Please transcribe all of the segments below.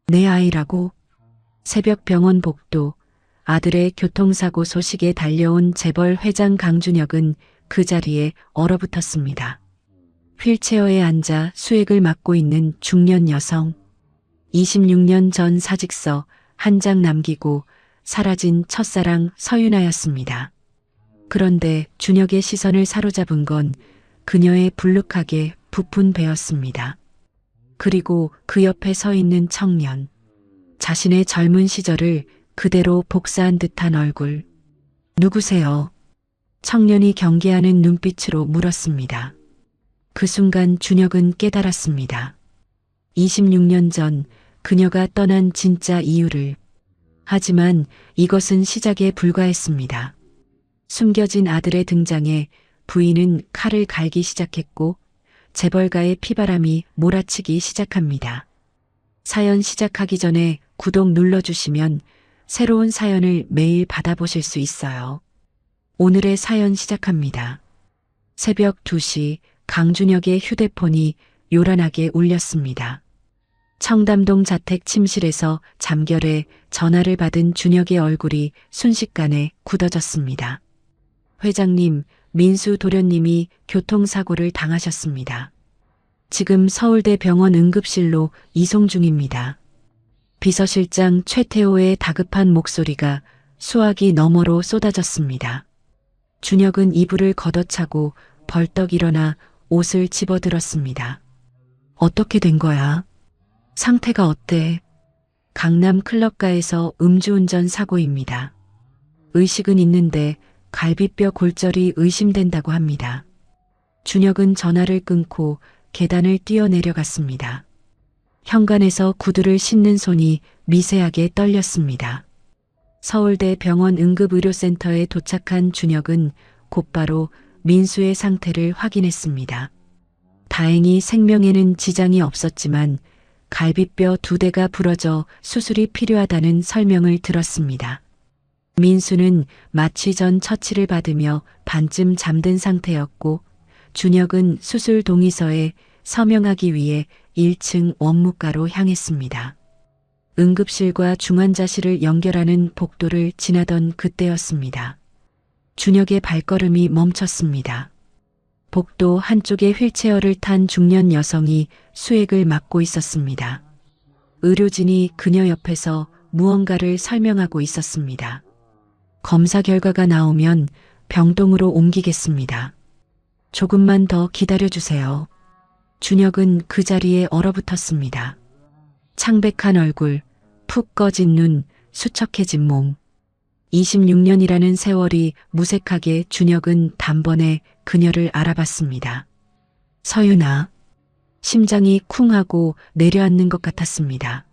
내 아이라고? 새벽 병원 복도, 아들의 교통사고 소식에 달려온 재벌 회장 강준혁은 그 자리에 얼어붙었습니다. 휠체어에 앉아 수액을 맞고 있는 중년 여성. 26년 전 사직서 한 장 남기고 사라진 첫사랑 서윤아였습니다. 그런데 준혁의 시선을 사로잡은 건 그녀의 불룩하게 부푼 배였습니다. 그리고 그 옆에 서 있는 청년. 자신의 젊은 시절을 그대로 복사한 듯한 얼굴. 누구세요? 청년이 경계하는 눈빛으로 물었습니다. 그 순간 준혁은 깨달았습니다. 26년 전 그녀가 떠난 진짜 이유를. 하지만 이것은 시작에 불과했습니다. 숨겨진 아들의 등장에 부인은 칼을 갈기 시작했고 재벌가의 피바람이 몰아치기 시작합니다. 사연 시작하기 전에 구독 눌러주시면 새로운 사연을 매일 받아보실 수 있어요. 오늘의 사연 시작합니다. 새벽 2시 강준혁의 휴대폰이 요란하게 울렸습니다. 청담동 자택 침실에서 잠결에 전화를 받은 준혁의 얼굴이 순식간에 굳어졌습니다. 회장님, 민수 도련님이 교통사고를 당하셨습니다. 지금 서울대 병원 응급실로 이송 중입니다. 비서실장 최태호의 다급한 목소리가 수화기 너머로 쏟아졌습니다. 준혁은 이불을 걷어차고 벌떡 일어나 옷을 집어들었습니다. 어떻게 된 거야? 상태가 어때? 강남 클럽가에서 음주운전 사고입니다. 의식은 있는데 갈비뼈 골절이 의심된다고 합니다. 준혁은 전화를 끊고 계단을 뛰어내려갔습니다. 현관에서 구두를 신는 손이 미세하게 떨렸습니다. 서울대 병원 응급의료센터에 도착한 준혁은 곧바로 민수의 상태를 확인했습니다. 다행히 생명에는 지장이 없었지만 갈비뼈 2대가 부러져 수술이 필요하다는 설명을 들었습니다. 민수는 마취 전 처치를 받으며 반쯤 잠든 상태였고 준혁은 수술 동의서에 서명하기 위해 1층 원무과로 향했습니다. 응급실과 중환자실을 연결하는 복도를 지나던 그때였습니다. 준혁의 발걸음이 멈췄습니다. 복도 한쪽에 휠체어를 탄 중년 여성이 수액을 맞고 있었습니다. 의료진이 그녀 옆에서 무언가를 설명하고 있었습니다. 검사 결과가 나오면 병동으로 옮기겠습니다. 조금만 더 기다려주세요. 준혁은 그 자리에 얼어붙었습니다. 창백한 얼굴, 푹 꺼진 눈, 수척해진 몸. 26년이라는 세월이 무색하게 준혁은 단번에 그녀를 알아봤습니다. 서윤아. 심장이 쿵하고 내려앉는 것 같았습니다.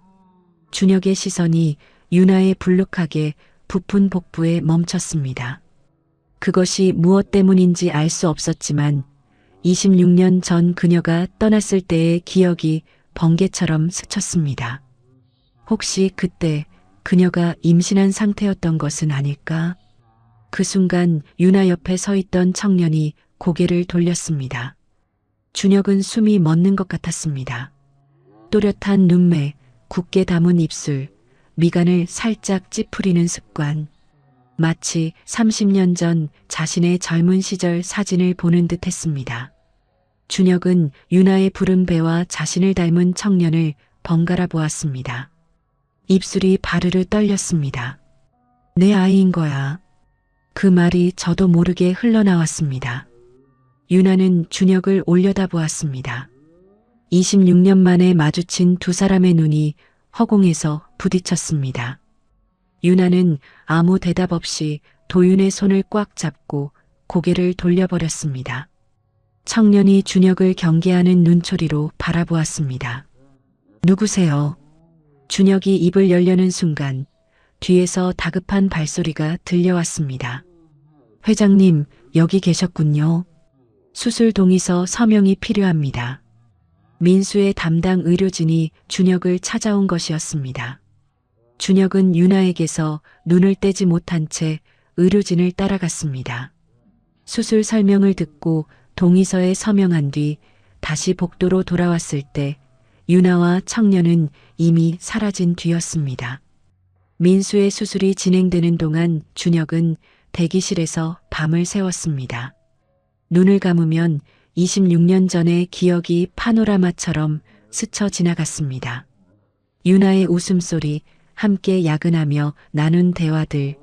준혁의 시선이 윤아의 불룩하게 부푼 복부에 멈췄습니다. 그것이 무엇 때문인지 알 수 없었지만 26년 전 그녀가 떠났을 때의 기억이 번개처럼 스쳤습니다. 혹시 그때 그녀가 임신한 상태였던 것은 아닐까? 그 순간 윤아 옆에 서 있던 청년이 고개를 돌렸습니다. 준혁은 숨이 멎는 것 같았습니다. 또렷한 눈매, 굳게 담은 입술, 미간을 살짝 찌푸리는 습관. 마치 30년 전 자신의 젊은 시절 사진을 보는 듯 했습니다. 준혁은 윤아의 푸른 배와 자신을 닮은 청년을 번갈아 보았습니다. 입술이 바르르 떨렸습니다. 내 아이인 거야. 그 말이 저도 모르게 흘러나왔습니다. 윤아는 준혁을 올려다보았습니다. 26년 만에 마주친 두 사람의 눈이 허공에서 부딪혔습니다. 윤아는 아무 대답 없이 도윤의 손을 꽉 잡고 고개를 돌려버렸습니다. 청년이 준혁을 경계하는 눈초리로 바라보았습니다. 누구세요? 준혁이 입을 열려는 순간 뒤에서 다급한 발소리가 들려왔습니다. 회장님, 여기 계셨군요. 수술 동의서 서명이 필요합니다. 민수의 담당 의료진이 준혁을 찾아온 것이었습니다. 준혁은 윤아에게서 눈을 떼지 못한 채 의료진을 따라갔습니다. 수술 설명을 듣고 동의서에 서명한 뒤 다시 복도로 돌아왔을 때 유나와 청년은 이미 사라진 뒤였습니다. 민수의 수술이 진행되는 동안 준혁은 대기실에서 밤을 새웠습니다. 눈을 감으면 26년 전의 기억이 파노라마처럼 스쳐 지나갔습니다. 유나의 웃음소리, 함께 야근하며 나눈 대화들,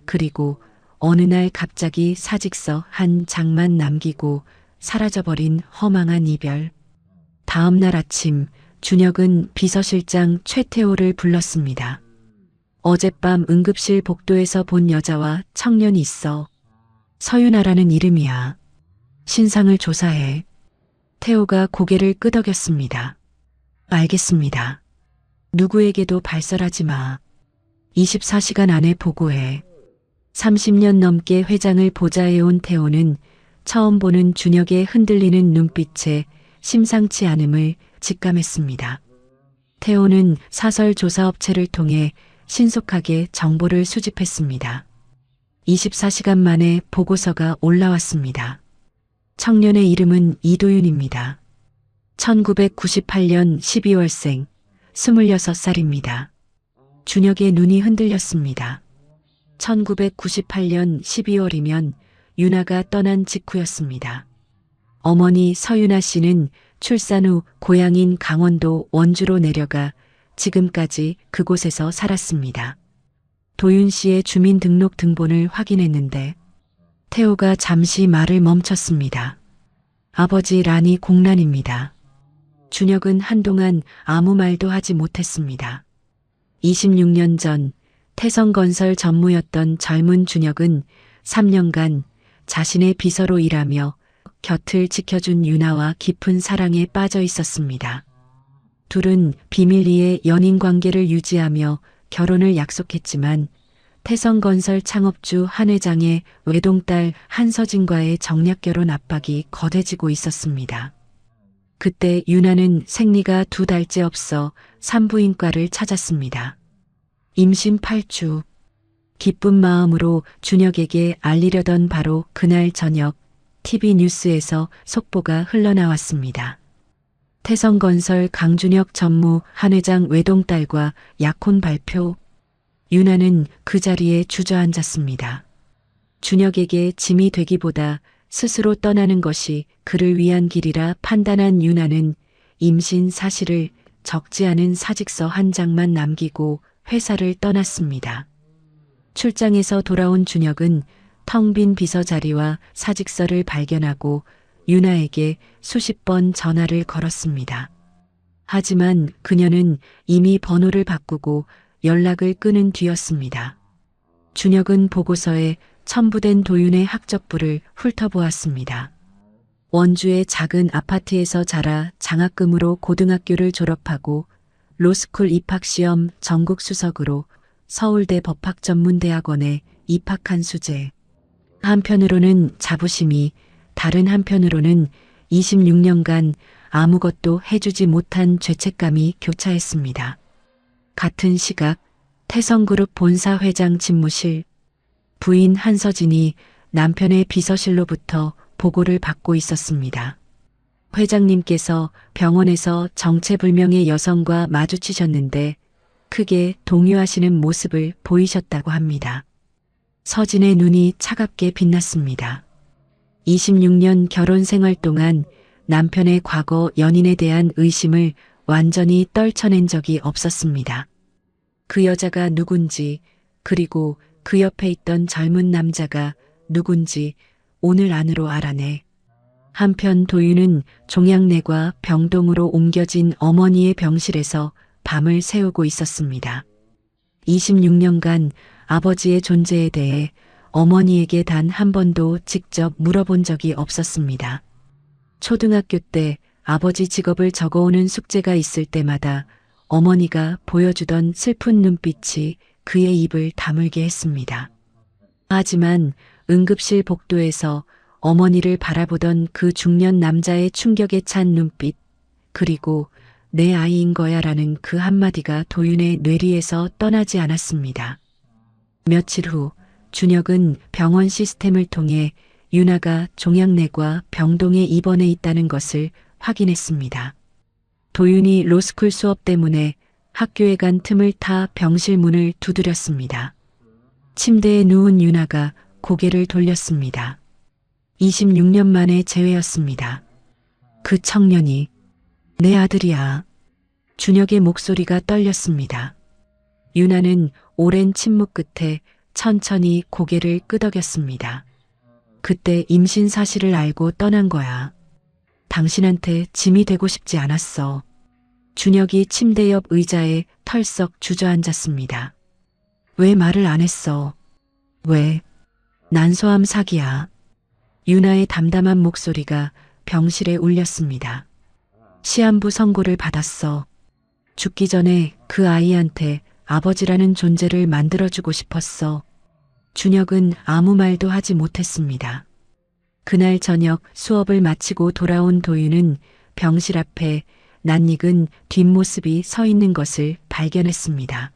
그리고 어느 날 갑자기 사직서 한 장만 남기고 사라져버린 허망한 이별. 다음 날 아침 준혁은 비서실장 최태호를 불렀습니다. 어젯밤 응급실 복도에서 본 여자와 청년이 있어. 서윤아라는 이름이야. 신상을 조사해. 태호가 고개를 끄덕였습니다. 알겠습니다. 누구에게도 발설하지 마. 24시간 안에 보고해. 30년 넘게 회장을 보좌해온 태호는 처음 보는 준혁의 흔들리는 눈빛에 심상치 않음을 직감했습니다. 태호는 사설 조사업체를 통해 신속하게 정보를 수집했습니다. 24시간 만에 보고서가 올라왔습니다. 청년의 이름은 이도윤입니다. 1998년 12월생, 26살입니다. 준혁의 눈이 흔들렸습니다. 1998년 12월이면 유나가 떠난 직후였습니다. 어머니 서윤아 씨는 출산 후 고향인 강원도 원주로 내려가 지금까지 그곳에서 살았습니다. 도윤 씨의 주민등록 등본을 확인했는데 태호가 잠시 말을 멈췄습니다. 아버지란이 공란입니다. 준혁은 한동안 아무 말도 하지 못했습니다. 26년 전 태성건설 전무였던 젊은 준혁은 3년간 자신의 비서로 일하며 곁을 지켜준 유나와 깊은 사랑에 빠져 있었습니다. 둘은 비밀리에 연인 관계를 유지하며 결혼을 약속했지만 태성건설 창업주 한 회장의 외동딸 한서진과의 정략결혼 압박이 거대지고 있었습니다. 그때 유나는 생리가 2달째 없어 산부인과를 찾았습니다. 임신 8주. 기쁜 마음으로 준혁에게 알리려던 바로 그날 저녁 TV 뉴스에서 속보가 흘러나왔습니다. 태성건설 강준혁 전무 한 회장 외동딸과 약혼 발표. 유나는 그 자리에 주저앉았습니다. 준혁에게 짐이 되기보다 스스로 떠나는 것이 그를 위한 길이라 판단한 유나는 임신 사실을 적지 않은 사직서 한 장만 남기고 회사를 떠났습니다. 출장에서 돌아온 준혁은 텅 빈 비서 자리와 사직서를 발견하고 유나에게 수십 번 전화를 걸었습니다. 하지만 그녀는 이미 번호를 바꾸고 연락을 끊은 뒤였습니다. 준혁은 보고서에 첨부된 도윤의 학적부를 훑어보았습니다. 원주의 작은 아파트에서 자라 장학금으로 고등학교를 졸업하고 로스쿨 입학시험 전국 수석으로 서울대 법학전문대학원에 입학한 수재. 한편으로는 자부심이, 다른 한편으로는 26년간 아무것도 해주지 못한 죄책감이 교차했습니다. 같은 시각 태성그룹 본사 회장 집무실. 부인 한서진이 남편의 비서실로부터 보고를 받고 있었습니다. 회장님께서 병원에서 정체불명의 여성과 마주치셨는데 크게 동요하시는 모습을 보이셨다고 합니다. 서진의 눈이 차갑게 빛났습니다. 26년 결혼 생활 동안 남편의 과거 연인에 대한 의심을 완전히 떨쳐낸 적이 없었습니다. 그 여자가 누군지, 그리고 그 옆에 있던 젊은 남자가 누군지 오늘 안으로 알아내. 한편 도윤은 종양내과 병동으로 옮겨진 어머니의 병실에서 밤을 새우고 있었습니다. 26년간 아버지의 존재에 대해 어머니에게 단 한 번도 직접 물어본 적이 없었습니다. 초등학교 때 아버지 직업을 적어오는 숙제가 있을 때마다 어머니가 보여주던 슬픈 눈빛이 그의 입을 다물게 했습니다. 하지만 응급실 복도에서 어머니를 바라보던 그 중년 남자의 충격에 찬 눈빛, 그리고 내 아이인 거야 라는 그 한마디가 도윤의 뇌리에서 떠나지 않았습니다. 며칠 후 준혁은 병원 시스템을 통해 유나가 종양내과 병동에 입원해 있다는 것을 확인했습니다. 도윤이 로스쿨 수업 때문에 학교에 간 틈을 타 병실 문을 두드렸습니다. 침대에 누운 유나가 고개를 돌렸습니다. 26년 만에 재회였습니다. 그 청년이 내 아들이야. 준혁의 목소리가 떨렸습니다. 유나는 오랜 침묵 끝에 천천히 고개를 끄덕였습니다. 그때 임신 사실을 알고 떠난 거야. 당신한테 짐이 되고 싶지 않았어. 준혁이 침대 옆 의자에 털썩 주저앉았습니다. 왜 말을 안 했어? 왜? 난소암 사기야. 유나의 담담한 목소리가 병실에 울렸습니다. 시한부 선고를 받았어. 죽기 전에 그 아이한테 아버지라는 존재를 만들어주고 싶었어. 준혁은 아무 말도 하지 못했습니다. 그날 저녁 수업을 마치고 돌아온 도윤은 병실 앞에 낯익은 뒷모습이 서 있는 것을 발견했습니다.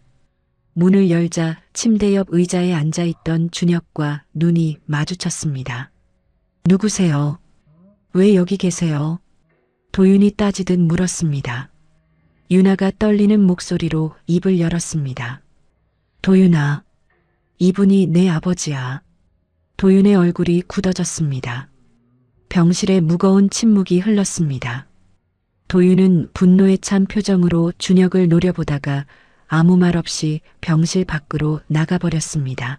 문을 열자 침대 옆 의자에 앉아있던 준혁과 눈이 마주쳤습니다. 누구세요? 왜 여기 계세요? 도윤이 따지듯 물었습니다. 유나가 떨리는 목소리로 입을 열었습니다. 도윤아, 이분이 내 아버지야. 도윤의 얼굴이 굳어졌습니다. 병실에 무거운 침묵이 흘렀습니다. 도윤은 분노에 찬 표정으로 준혁을 노려보다가 아무 말 없이 병실 밖으로 나가버렸습니다.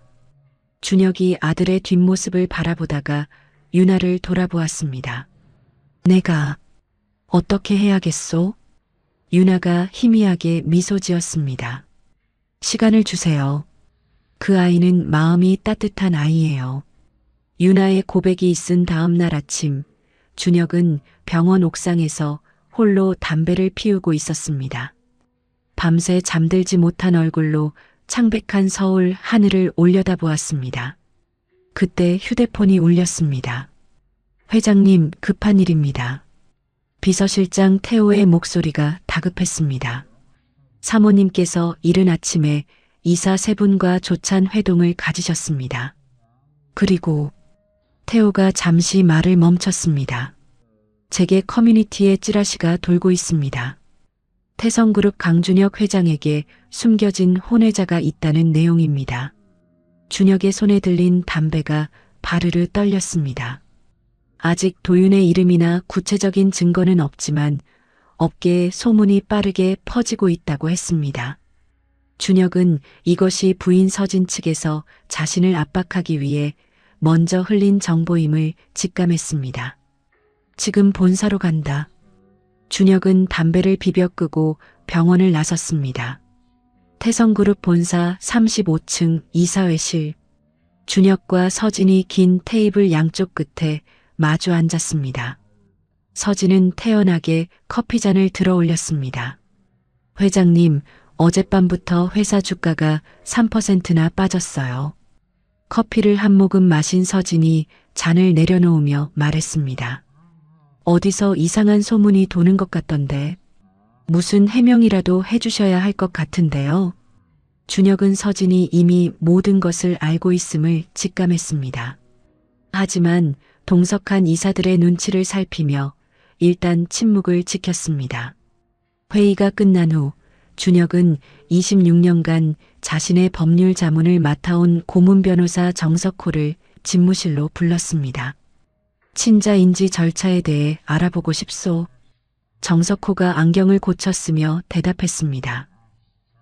준혁이 아들의 뒷모습을 바라보다가 유나를 돌아보았습니다. 내가 어떻게 해야겠소? 유나가 희미하게 미소 지었습니다. 시간을 주세요. 그 아이는 마음이 따뜻한 아이예요. 유나의 고백이 있은 다음 날 아침, 준혁은 병원 옥상에서 홀로 담배를 피우고 있었습니다. 밤새 잠들지 못한 얼굴로 창백한 서울 하늘을 올려다보았습니다. 그때 휴대폰이 울렸습니다. 회장님, 급한 일입니다. 비서실장 태호의 목소리가 다급했습니다. 사모님께서 이른 아침에 이사 세 분과 조찬 회동을 가지셨습니다. 그리고 태호가 잠시 말을 멈췄습니다. 제게 커뮤니티에 찌라시가 돌고 있습니다. 태성그룹 강준혁 회장에게 숨겨진 혼외자가 있다는 내용입니다. 준혁의 손에 들린 담배가 바르르 떨렸습니다. 아직 도윤의 이름이나 구체적인 증거는 없지만 업계에 소문이 빠르게 퍼지고 있다고 했습니다. 준혁은 이것이 부인 서진 측에서 자신을 압박하기 위해 먼저 흘린 정보임을 직감했습니다. 지금 본사로 간다. 준혁은 담배를 비벼 끄고 병원을 나섰습니다. 태성그룹 본사 35층 이사회실. 준혁과 서진이 긴 테이블 양쪽 끝에 마주 앉았습니다. 서진은 태연하게 커피잔을 들어 올렸습니다. 회장님, 어젯밤부터 회사 주가가 3%나 빠졌어요. 커피를 한 모금 마신 서진이 잔을 내려놓으며 말했습니다. 어디서 이상한 소문이 도는 것 같던데 무슨 해명이라도 해주셔야 할 것 같은데요. 준혁은 서진이 이미 모든 것을 알고 있음을 직감했습니다. 하지만 동석한 이사들의 눈치를 살피며 일단 침묵을 지켰습니다. 회의가 끝난 후 준혁은 26년간 자신의 법률 자문을 맡아온 고문 변호사 정석호를 집무실로 불렀습니다. 친자 인지 절차에 대해 알아보고 싶소. 정석호가 안경을 고쳤으며 대답했습니다.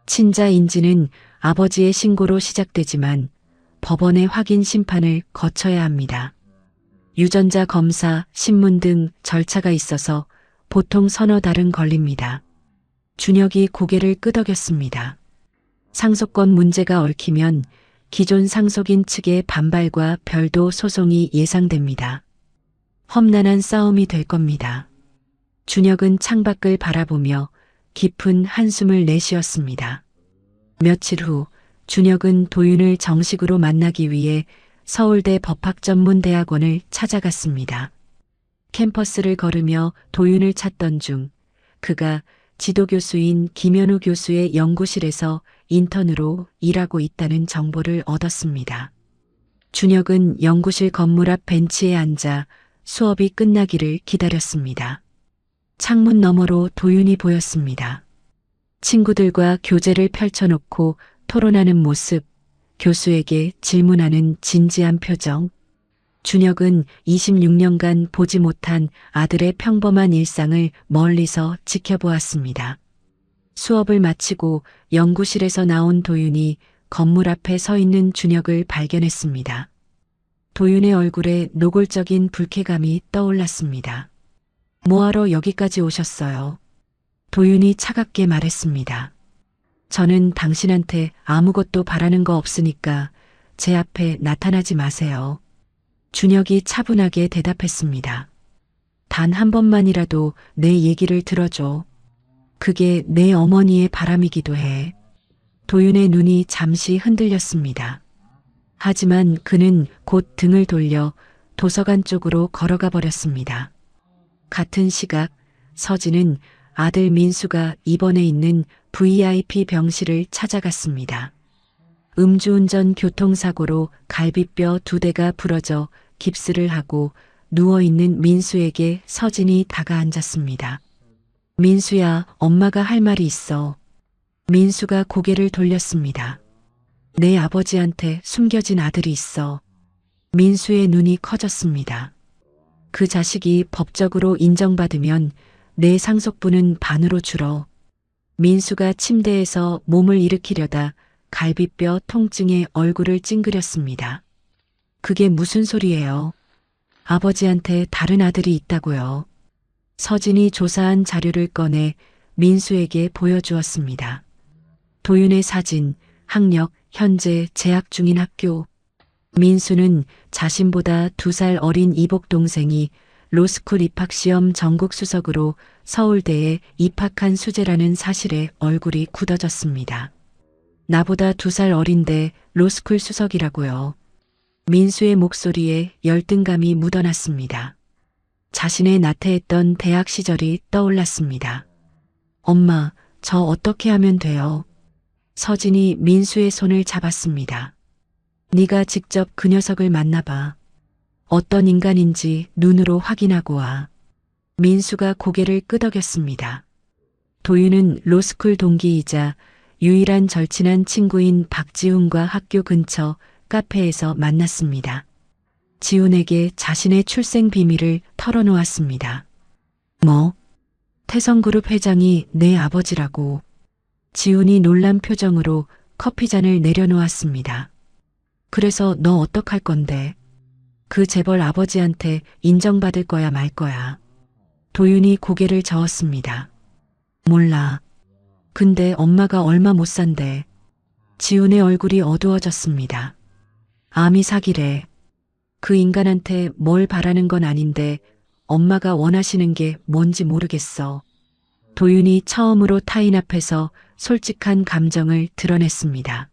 친자 인지는 아버지의 신고로 시작되지만 법원의 확인 심판을 거쳐야 합니다. 유전자 검사, 신문 등 절차가 있어서 보통 서너 달은 걸립니다. 준혁이 고개를 끄덕였습니다. 상속권 문제가 얽히면 기존 상속인 측의 반발과 별도 소송이 예상됩니다. 험난한 싸움이 될 겁니다. 준혁은 창밖을 바라보며 깊은 한숨을 내쉬었습니다. 며칠 후 준혁은 도윤을 정식으로 만나기 위해 서울대 법학전문대학원을 찾아갔습니다. 캠퍼스를 걸으며 도윤을 찾던 중 그가 지도교수인 김현우 교수의 연구실에서 인턴으로 일하고 있다는 정보를 얻었습니다. 준혁은 연구실 건물 앞 벤치에 앉아 수업이 끝나기를 기다렸습니다. 창문 너머로 도윤이 보였습니다. 친구들과 교재를 펼쳐놓고 토론하는 모습, 교수에게 질문하는 진지한 표정. 준혁은 26년간 보지 못한 아들의 평범한 일상을 멀리서 지켜보았습니다. 수업을 마치고 연구실에서 나온 도윤이 건물 앞에 서 있는 준혁을 발견했습니다. 도윤의 얼굴에 노골적인 불쾌감이 떠올랐습니다. 뭐하러 여기까지 오셨어요? 도윤이 차갑게 말했습니다. 저는 당신한테 아무것도 바라는 거 없으니까 제 앞에 나타나지 마세요. 준혁이 차분하게 대답했습니다. 단 한 번만이라도 내 얘기를 들어줘. 그게 내 어머니의 바람이기도 해. 도윤의 눈이 잠시 흔들렸습니다. 하지만 그는 곧 등을 돌려 도서관 쪽으로 걸어가 버렸습니다. 같은 시각 서진은 아들 민수가 입원해 있는 VIP 병실을 찾아갔습니다. 음주운전 교통사고로 갈비뼈 2대가 부러져 깁스를 하고 누워있는 민수에게 서진이 다가앉았습니다. 민수야, 엄마가 할 말이 있어. 민수가 고개를 돌렸습니다. 내 아버지한테 숨겨진 아들이 있어. 민수의 눈이 커졌습니다. 그 자식이 법적으로 인정받으면 내 상속분은 반으로 줄어. 민수가 침대에서 몸을 일으키려다 갈비뼈 통증에 얼굴을 찡그렸습니다. 그게 무슨 소리예요? 아버지한테 다른 아들이 있다고요. 서진이 조사한 자료를 꺼내 민수에게 보여주었습니다. 도윤의 사진, 학력, 현재 재학 중인 학교. 민수는 자신보다 2살 어린 이복 동생이 로스쿨 입학시험 전국 수석으로 서울대에 입학한 수재라는 사실에 얼굴이 굳어졌습니다. 나보다 2살 어린데 로스쿨 수석이라고요. 민수의 목소리에 열등감이 묻어났습니다. 자신의 나태했던 대학 시절이 떠올랐습니다. 엄마, 저 어떻게 하면 돼요? 서진이 민수의 손을 잡았습니다. 네가 직접 그 녀석을 만나봐. 어떤 인간인지 눈으로 확인하고 와. 민수가 고개를 끄덕였습니다. 도윤은 로스쿨 동기이자 유일한 절친한 친구인 박지훈과 학교 근처 카페에서 만났습니다. 지훈에게 자신의 출생 비밀을 털어놓았습니다. 뭐? 태성그룹 회장이 내 아버지라고. 지훈이 놀란 표정으로 커피잔을 내려놓았습니다. 그래서 너 어떡할 건데? 그 재벌 아버지한테 인정받을 거야 말 거야. 도윤이 고개를 저었습니다. 몰라. 근데 엄마가 얼마 못 산대. 지훈의 얼굴이 어두워졌습니다. 암이 사기래. 그 인간한테 뭘 바라는 건 아닌데 엄마가 원하시는 게 뭔지 모르겠어. 도윤이 처음으로 타인 앞에서 솔직한 감정을 드러냈습니다.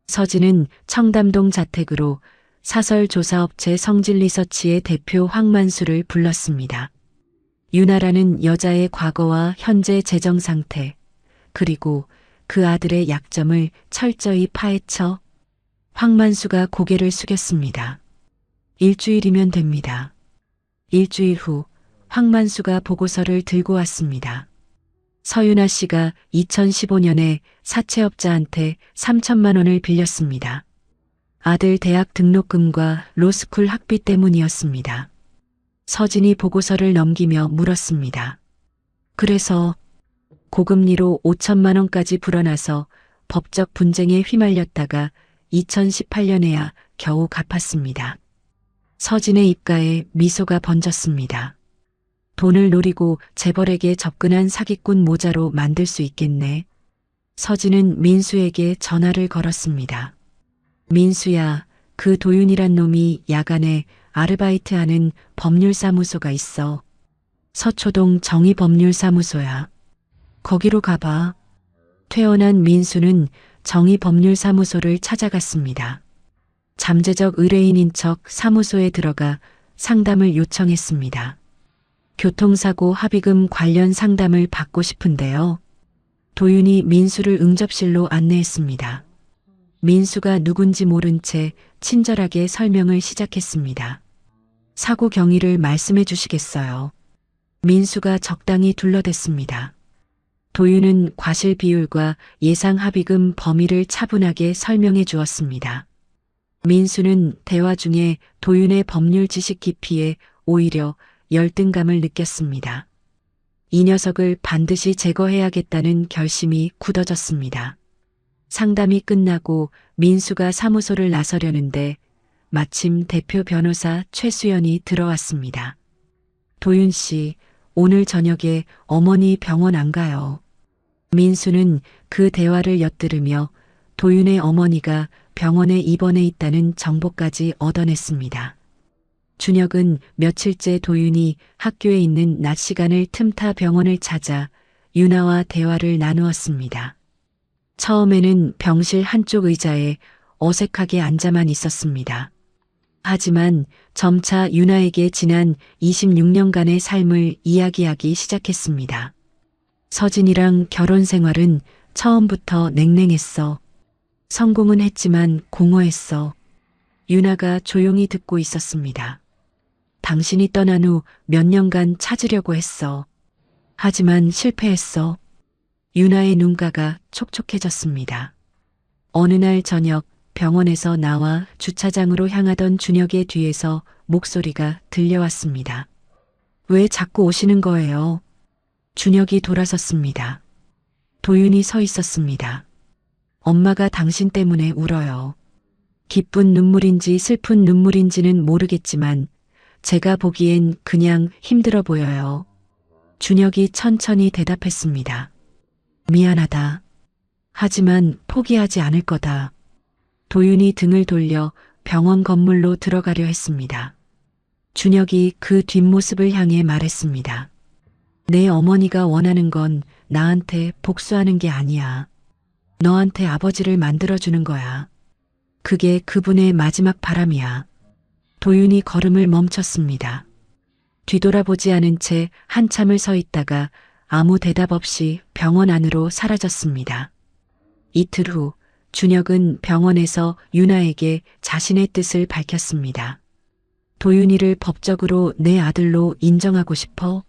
서진은 청담동 자택으로 사설조사업체 성진리서치의 대표 황만수를 불렀습니다. 유나라는 여자의 과거와 현재 재정 상태, 그리고 그 아들의 약점을 철저히 파헤쳐 황만수가 고개를 숙였습니다. 일주일이면 됩니다. 일주일 후 황만수가 보고서를 들고 왔습니다. 서윤아 씨가 2015년에 사채업자한테 3천만 원을 빌렸습니다. 아들 대학 등록금과 로스쿨 학비 때문이었습니다. 서진이 보고서를 넘기며 물었습니다. 그래서 고금리로 5천만 원까지 불어나서 법적 분쟁에 휘말렸다가 2018년에야 겨우 갚았습니다. 서진의 입가에 미소가 번졌습니다. 돈을 노리고 재벌에게 접근한 사기꾼 모자로 만들 수 있겠네. 서진은 민수에게 전화를 걸었습니다. 민수야, 그 도윤이란 놈이 야간에 아르바이트하는 법률사무소가 있어. 서초동 정의법률사무소야. 거기로 가봐. 퇴원한 민수는 정의법률사무소를 찾아갔습니다. 잠재적 의뢰인인 척 사무소에 들어가 상담을 요청했습니다. 교통사고 합의금 관련 상담을 받고 싶은데요. 도윤이 민수를 응접실로 안내했습니다. 민수가 누군지 모른 채 친절하게 설명을 시작했습니다. 사고 경위를 말씀해 주시겠어요? 민수가 적당히 둘러댔습니다. 도윤은 과실 비율과 예상 합의금 범위를 차분하게 설명해 주었습니다. 민수는 대화 중에 도윤의 법률 지식 깊이에 오히려 열등감을 느꼈습니다. 이 녀석을 반드시 제거해야겠다는 결심이 굳어졌습니다. 상담이 끝나고 민수가 사무소를 나서려는데 마침 대표 변호사 최수연이 들어왔습니다. 도윤 씨, 오늘 저녁에 어머니 병원 안 가요. 민수는 그 대화를 엿들으며 도윤의 어머니가 병원에 입원해 있다는 정보까지 얻어냈습니다. 준혁은 며칠째 도윤이 학교에 있는 낮 시간을 틈타 병원을 찾아 유나와 대화를 나누었습니다. 처음에는 병실 한쪽 의자에 어색하게 앉아만 있었습니다. 하지만 점차 유나에게 지난 26년간의 삶을 이야기하기 시작했습니다. 서진이랑 결혼 생활은 처음부터 냉랭했어. 성공은 했지만 공허했어. 유나가 조용히 듣고 있었습니다. 당신이 떠난 후 몇 년간 찾으려고 했어. 하지만 실패했어. 유나의 눈가가 촉촉해졌습니다. 어느 날 저녁 병원에서 나와 주차장으로 향하던 준혁의 뒤에서 목소리가 들려왔습니다. 왜 자꾸 오시는 거예요? 준혁이 돌아섰습니다. 도윤이 서 있었습니다. 엄마가 당신 때문에 울어요. 기쁜 눈물인지 슬픈 눈물인지는 모르겠지만 제가 보기엔 그냥 힘들어 보여요. 준혁이 천천히 대답했습니다. 미안하다. 하지만 포기하지 않을 거다. 도윤이 등을 돌려 병원 건물로 들어가려 했습니다. 준혁이 그 뒷모습을 향해 말했습니다. 내 어머니가 원하는 건 나한테 복수하는 게 아니야. 너한테 아버지를 만들어주는 거야. 그게 그분의 마지막 바람이야. 도윤이 걸음을 멈췄습니다. 뒤돌아보지 않은 채 한참을 서 있다가 아무 대답 없이 병원 안으로 사라졌습니다. 이틀 후 준혁은 병원에서 유나에게 자신의 뜻을 밝혔습니다. 도윤이를 법적으로 내 아들로 인정하고 싶어?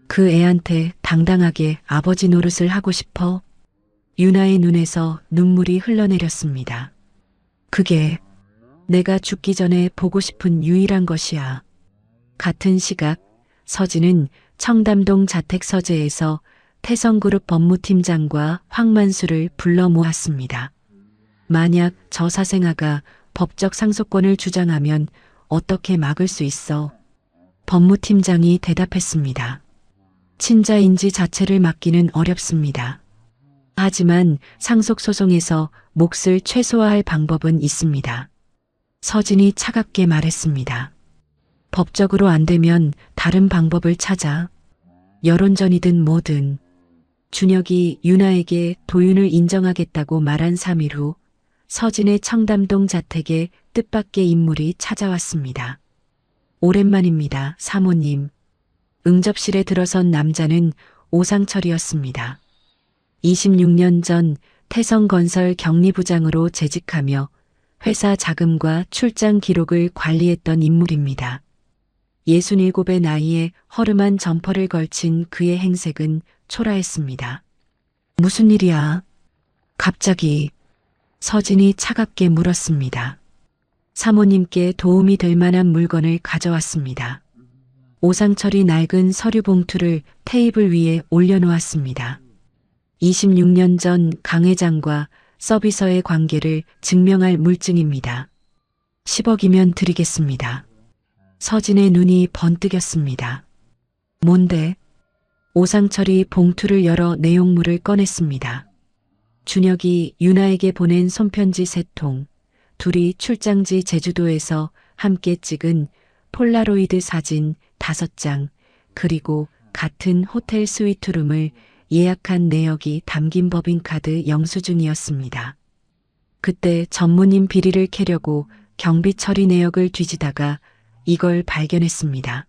그 애한테 당당하게 아버지 노릇을 하고 싶어? 유나의 눈에서 눈물이 흘러내렸습니다. 그게 내가 죽기 전에 보고 싶은 유일한 것이야. 같은 시각 서진은 청담동 자택서재에서 태성그룹 법무팀장과 황만수를 불러 모았습니다. 만약 저 사생아가 법적 상속권을 주장하면 어떻게 막을 수 있어? 법무팀장이 대답했습니다. 친자인지 자체를 막기는 어렵습니다. 하지만 상속소송에서 몫을 최소화할 방법은 있습니다. 서진이 차갑게 말했습니다. 법적으로 안 되면 다른 방법을 찾아. 여론전이든 뭐든. 준혁이 유나에게 도윤을 인정하겠다고 말한 3일 후 서진의 청담동 자택에 뜻밖의 인물이 찾아왔습니다. 오랜만입니다, 사모님. 응접실에 들어선 남자는 오상철이었습니다. 26년 전 태성건설 경리부장으로 재직하며 회사 자금과 출장 기록을 관리했던 인물입니다. 67의 나이에 허름한 점퍼를 걸친 그의 행색은 초라했습니다. 무슨 일이야? 갑자기 서진이 차갑게 물었습니다. 사모님께 도움이 될 만한 물건을 가져왔습니다. 오상철이 낡은 서류 봉투를 테이블 위에 올려놓았습니다. 26년 전 강 회장과 서비서의 관계를 증명할 물증입니다. 10억이면 드리겠습니다. 서진의 눈이 번뜩였습니다. 뭔데? 오상철이 봉투를 열어 내용물을 꺼냈습니다. 준혁이 유나에게 보낸 손편지 3통, 둘이 출장지 제주도에서 함께 찍은 폴라로이드 사진 5장, 그리고 같은 호텔 스위트룸을 예약한 내역이 담긴 법인카드 영수증이었습니다. 그때 전문인 비리를 캐려고 경비 처리 내역을 뒤지다가 이걸 발견했습니다.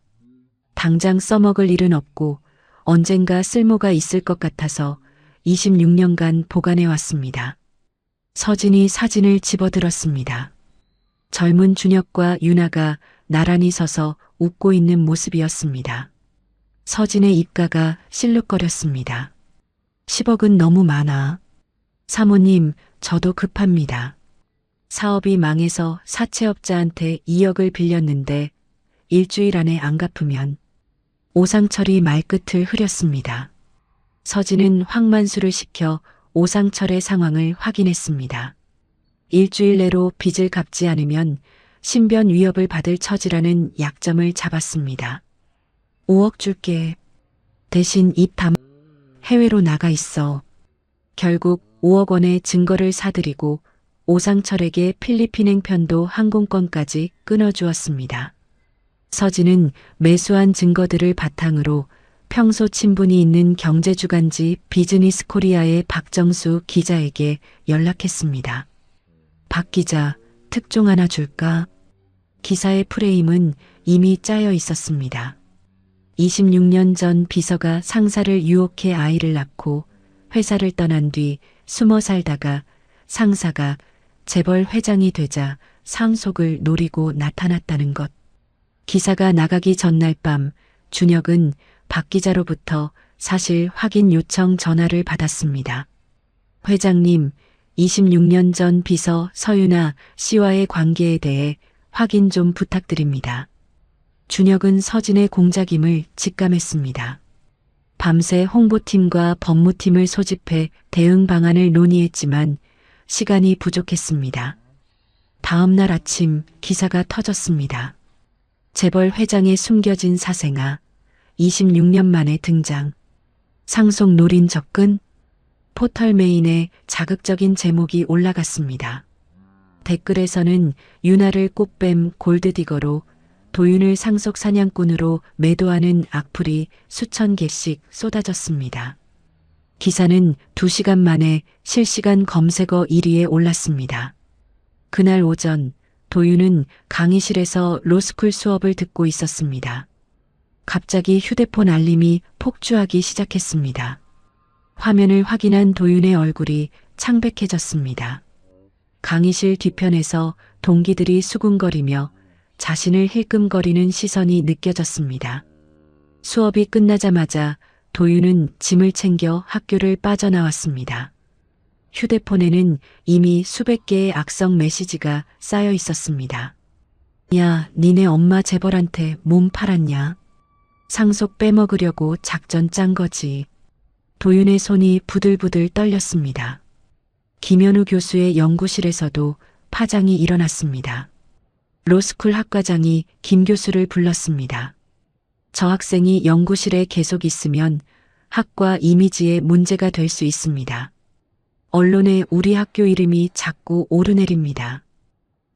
당장 써먹을 일은 없고 언젠가 쓸모가 있을 것 같아서 26년간 보관해왔습니다. 서진이 사진을 집어들었습니다. 젊은 준혁과 유나가 나란히 서서 웃고 있는 모습이었습니다. 서진의 입가가 실룩거렸습니다. 10억은 너무 많아. 사모님, 저도 급합니다. 사업이 망해서 사채업자한테 2억을 빌렸는데 일주일 안에 안 갚으면. 오상철이 말끝을 흐렸습니다. 서진은 황만수를 시켜 오상철의 상황을 확인했습니다. 일주일 내로 빚을 갚지 않으면 신변 위협을 받을 처지라는 약점을 잡았습니다. 5억 줄게. 대신 입 해외로 나가 있어. 결국 5억 원의 증거를 사들이고 오상철에게 필리핀행 편도 항공권까지 끊어주었습니다. 서진은 매수한 증거들을 바탕으로 평소 친분이 있는 경제주간지 비즈니스 코리아의 박정수 기자에게 연락했습니다. 박 기자, 특종 하나 줄까? 기사의 프레임은 이미 짜여 있었습니다. 26년 전 비서가 상사를 유혹해 아이를 낳고 회사를 떠난 뒤 숨어 살다가 상사가 재벌 회장이 되자 상속을 노리고 나타났다는 것. 기사가 나가기 전날 밤 준혁은 박 기자로부터 사실 확인 요청 전화를 받았습니다. 회장님, 26년 전 비서 서윤아 씨와의 관계에 대해 확인 좀 부탁드립니다. 준혁은 서진의 공작임을 직감했습니다. 밤새 홍보팀과 법무팀을 소집해 대응 방안을 논의했지만 시간이 부족했습니다. 다음 날 아침 기사가 터졌습니다. 재벌 회장의 숨겨진 사생아, 26년 만에 등장. 상속 노린 접근? 포털 메인에 자극적인 제목이 올라갔습니다. 댓글에서는 윤아를 꽃뱀 골드디거로 도윤을 상속 사냥꾼으로 매도하는 악플이 수천 개씩 쏟아졌습니다. 기사는 2시간 만에 실시간 검색어 1위에 올랐습니다. 그날 오전 도윤은 강의실에서 로스쿨 수업을 듣고 있었습니다. 갑자기 휴대폰 알림이 폭주하기 시작했습니다. 화면을 확인한 도윤의 얼굴이 창백해졌습니다. 강의실 뒤편에서 동기들이 수군거리며 자신을 힐끔거리는 시선이 느껴졌습니다. 수업이 끝나자마자 도윤은 짐을 챙겨 학교를 빠져나왔습니다. 휴대폰에는 이미 수백 개의 악성 메시지가 쌓여 있었습니다. 야, 니네 엄마 재벌한테 몸 팔았냐? 상속 빼먹으려고 작전 짠 거지. 도윤의 손이 부들부들 떨렸습니다. 김현우 교수의 연구실에서도 파장이 일어났습니다. 로스쿨 학과장이 김 교수를 불렀습니다. 저 학생이 연구실에 계속 있으면 학과 이미지에 문제가 될 수 있습니다. 언론에 우리 학교 이름이 자꾸 오르내립니다.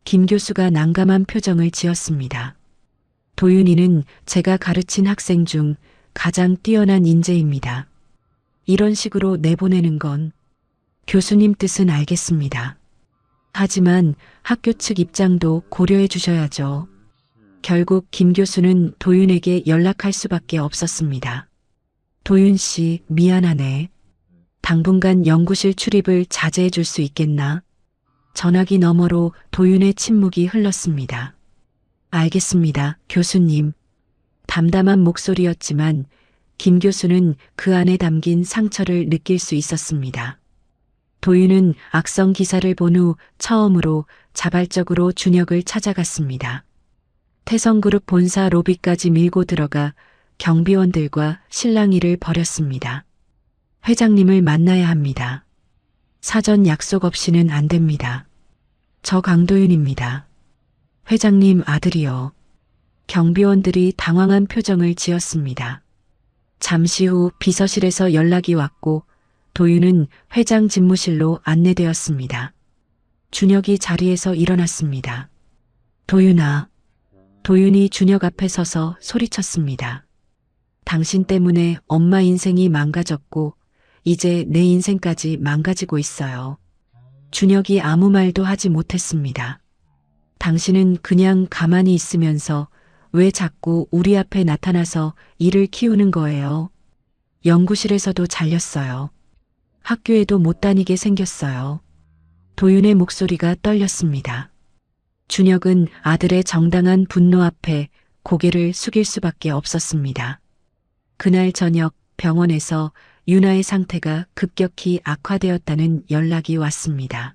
김 교수가 난감한 표정을 지었습니다. 도윤이는 제가 가르친 학생 중 가장 뛰어난 인재입니다. 이런 식으로 내보내는 건 교수님 뜻은 알겠습니다. 하지만 학교 측 입장도 고려해 주셔야죠. 결국 김 교수는 도윤에게 연락할 수밖에 없었습니다. 도윤 씨, 미안하네. 당분간 연구실 출입을 자제해 줄 수 있겠나? 전화기 너머로 도윤의 침묵이 흘렀습니다. 알겠습니다, 교수님. 담담한 목소리였지만 김 교수는 그 안에 담긴 상처를 느낄 수 있었습니다. 도윤은 악성 기사를 본 후 처음으로 자발적으로 준혁을 찾아갔습니다. 태성그룹 본사 로비까지 밀고 들어가 경비원들과 실랑이를 벌였습니다. 회장님을 만나야 합니다. 사전 약속 없이는 안 됩니다. 저 강도윤입니다. 회장님 아들이요. 경비원들이 당황한 표정을 지었습니다. 잠시 후 비서실에서 연락이 왔고 도윤은 회장 집무실로 안내되었습니다. 준혁이 자리에서 일어났습니다. 도윤아. 도윤이 준혁 앞에 서서 소리쳤습니다. 당신 때문에 엄마 인생이 망가졌고 이제 내 인생까지 망가지고 있어요. 준혁이 아무 말도 하지 못했습니다. 당신은 그냥 가만히 있으면서 왜 자꾸 우리 앞에 나타나서 일을 키우는 거예요? 연구실에서도 잘렸어요. 학교에도 못 다니게 생겼어요. 도윤의 목소리가 떨렸습니다. 준혁은 아들의 정당한 분노 앞에 고개를 숙일 수밖에 없었습니다. 그날 저녁 병원에서 유나의 상태가 급격히 악화되었다는 연락이 왔습니다.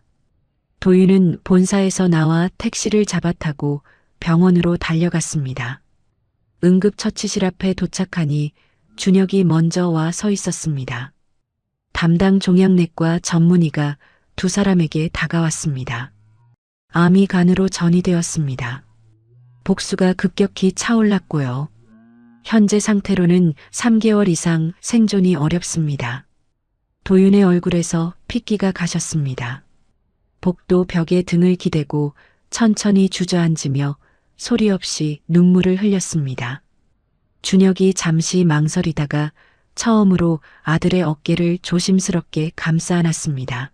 도윤은 본사에서 나와 택시를 잡아타고 병원으로 달려갔습니다. 응급처치실 앞에 도착하니 준혁이 먼저 와 서 있었습니다. 담당 종양내과 전문의가 두 사람에게 다가왔습니다. 암이 간으로 전이되었습니다. 복수가 급격히 차올랐고요. 현재 상태로는 3개월 이상 생존이 어렵습니다. 도윤의 얼굴에서 핏기가 가셨습니다. 복도 벽에 등을 기대고 천천히 주저앉으며 소리 없이 눈물을 흘렸습니다. 준혁이 잠시 망설이다가 처음으로 아들의 어깨를 조심스럽게 감싸 안았습니다.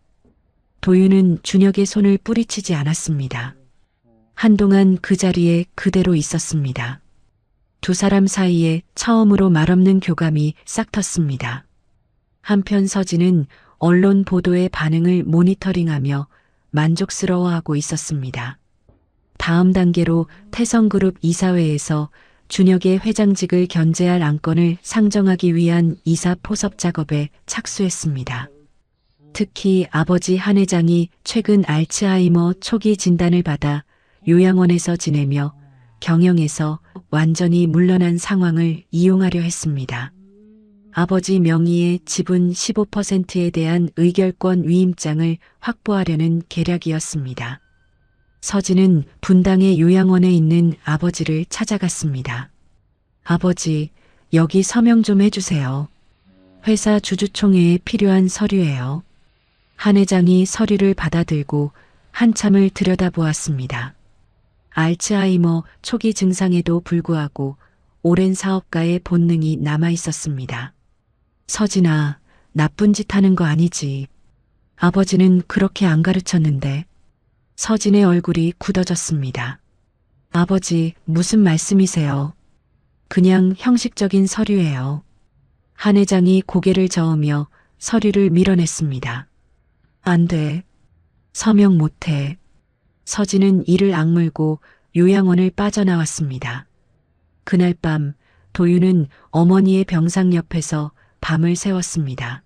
도윤은 준혁의 손을 뿌리치지 않았습니다. 한동안 그 자리에 그대로 있었습니다. 두 사람 사이에 처음으로 말없는 교감이 싹 텄습니다. 한편 서진은 언론 보도의 반응을 모니터링하며 만족스러워하고 있었습니다. 다음 단계로 태성그룹 이사회에서 준혁의 회장직을 견제할 안건을 상정하기 위한 이사 포섭 작업에 착수했습니다. 특히 아버지 한 회장이 최근 알츠하이머 초기 진단을 받아 요양원에서 지내며 경영에서 완전히 물러난 상황을 이용하려 했습니다. 아버지 명의의 지분 15%에 대한 의결권 위임장을 확보하려는 계략이었습니다. 서진은 분당의 요양원에 있는 아버지를 찾아갔습니다. 아버지, 여기 서명 좀 해주세요. 회사 주주총회에 필요한 서류예요. 한 회장이 서류를 받아들고 한참을 들여다보았습니다. 알츠하이머 초기 증상에도 불구하고 오랜 사업가의 본능이 남아 있었습니다. 서진아, 나쁜 짓 하는 거 아니지. 아버지는 그렇게 안 가르쳤는데. 서진의 얼굴이 굳어졌습니다. 아버지, 무슨 말씀이세요? 그냥 형식적인 서류예요. 한 회장이 고개를 저으며 서류를 밀어냈습니다. 안 돼. 서명 못해. 서진은 이를 악물고 요양원을 빠져나왔습니다. 그날 밤 도윤은 어머니의 병상 옆에서 밤을 새웠습니다.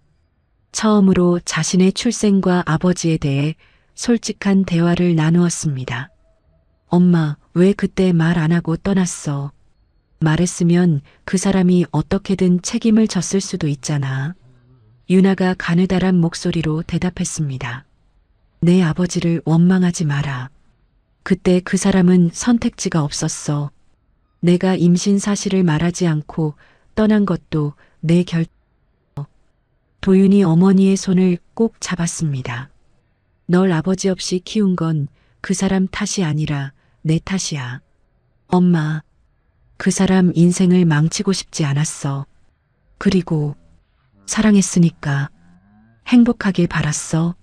처음으로 자신의 출생과 아버지에 대해 솔직한 대화를 나누었습니다. 엄마, 왜 그때 말 안 하고 떠났어? 말했으면 그 사람이 어떻게든 책임을 졌을 수도 있잖아. 유나가 가느다란 목소리로 대답했습니다. 내 아버지를 원망하지 마라. 그때 그 사람은 선택지가 없었어. 내가 임신 사실을 말하지 않고 떠난 것도 내 결정. 도윤이 어머니의 손을 꼭 잡았습니다. 널 아버지 없이 키운 건 그 사람 탓이 아니라 내 탓이야. 엄마, 그 사람 인생을 망치고 싶지 않았어. 그리고 사랑했으니까 행복하길 바랐어.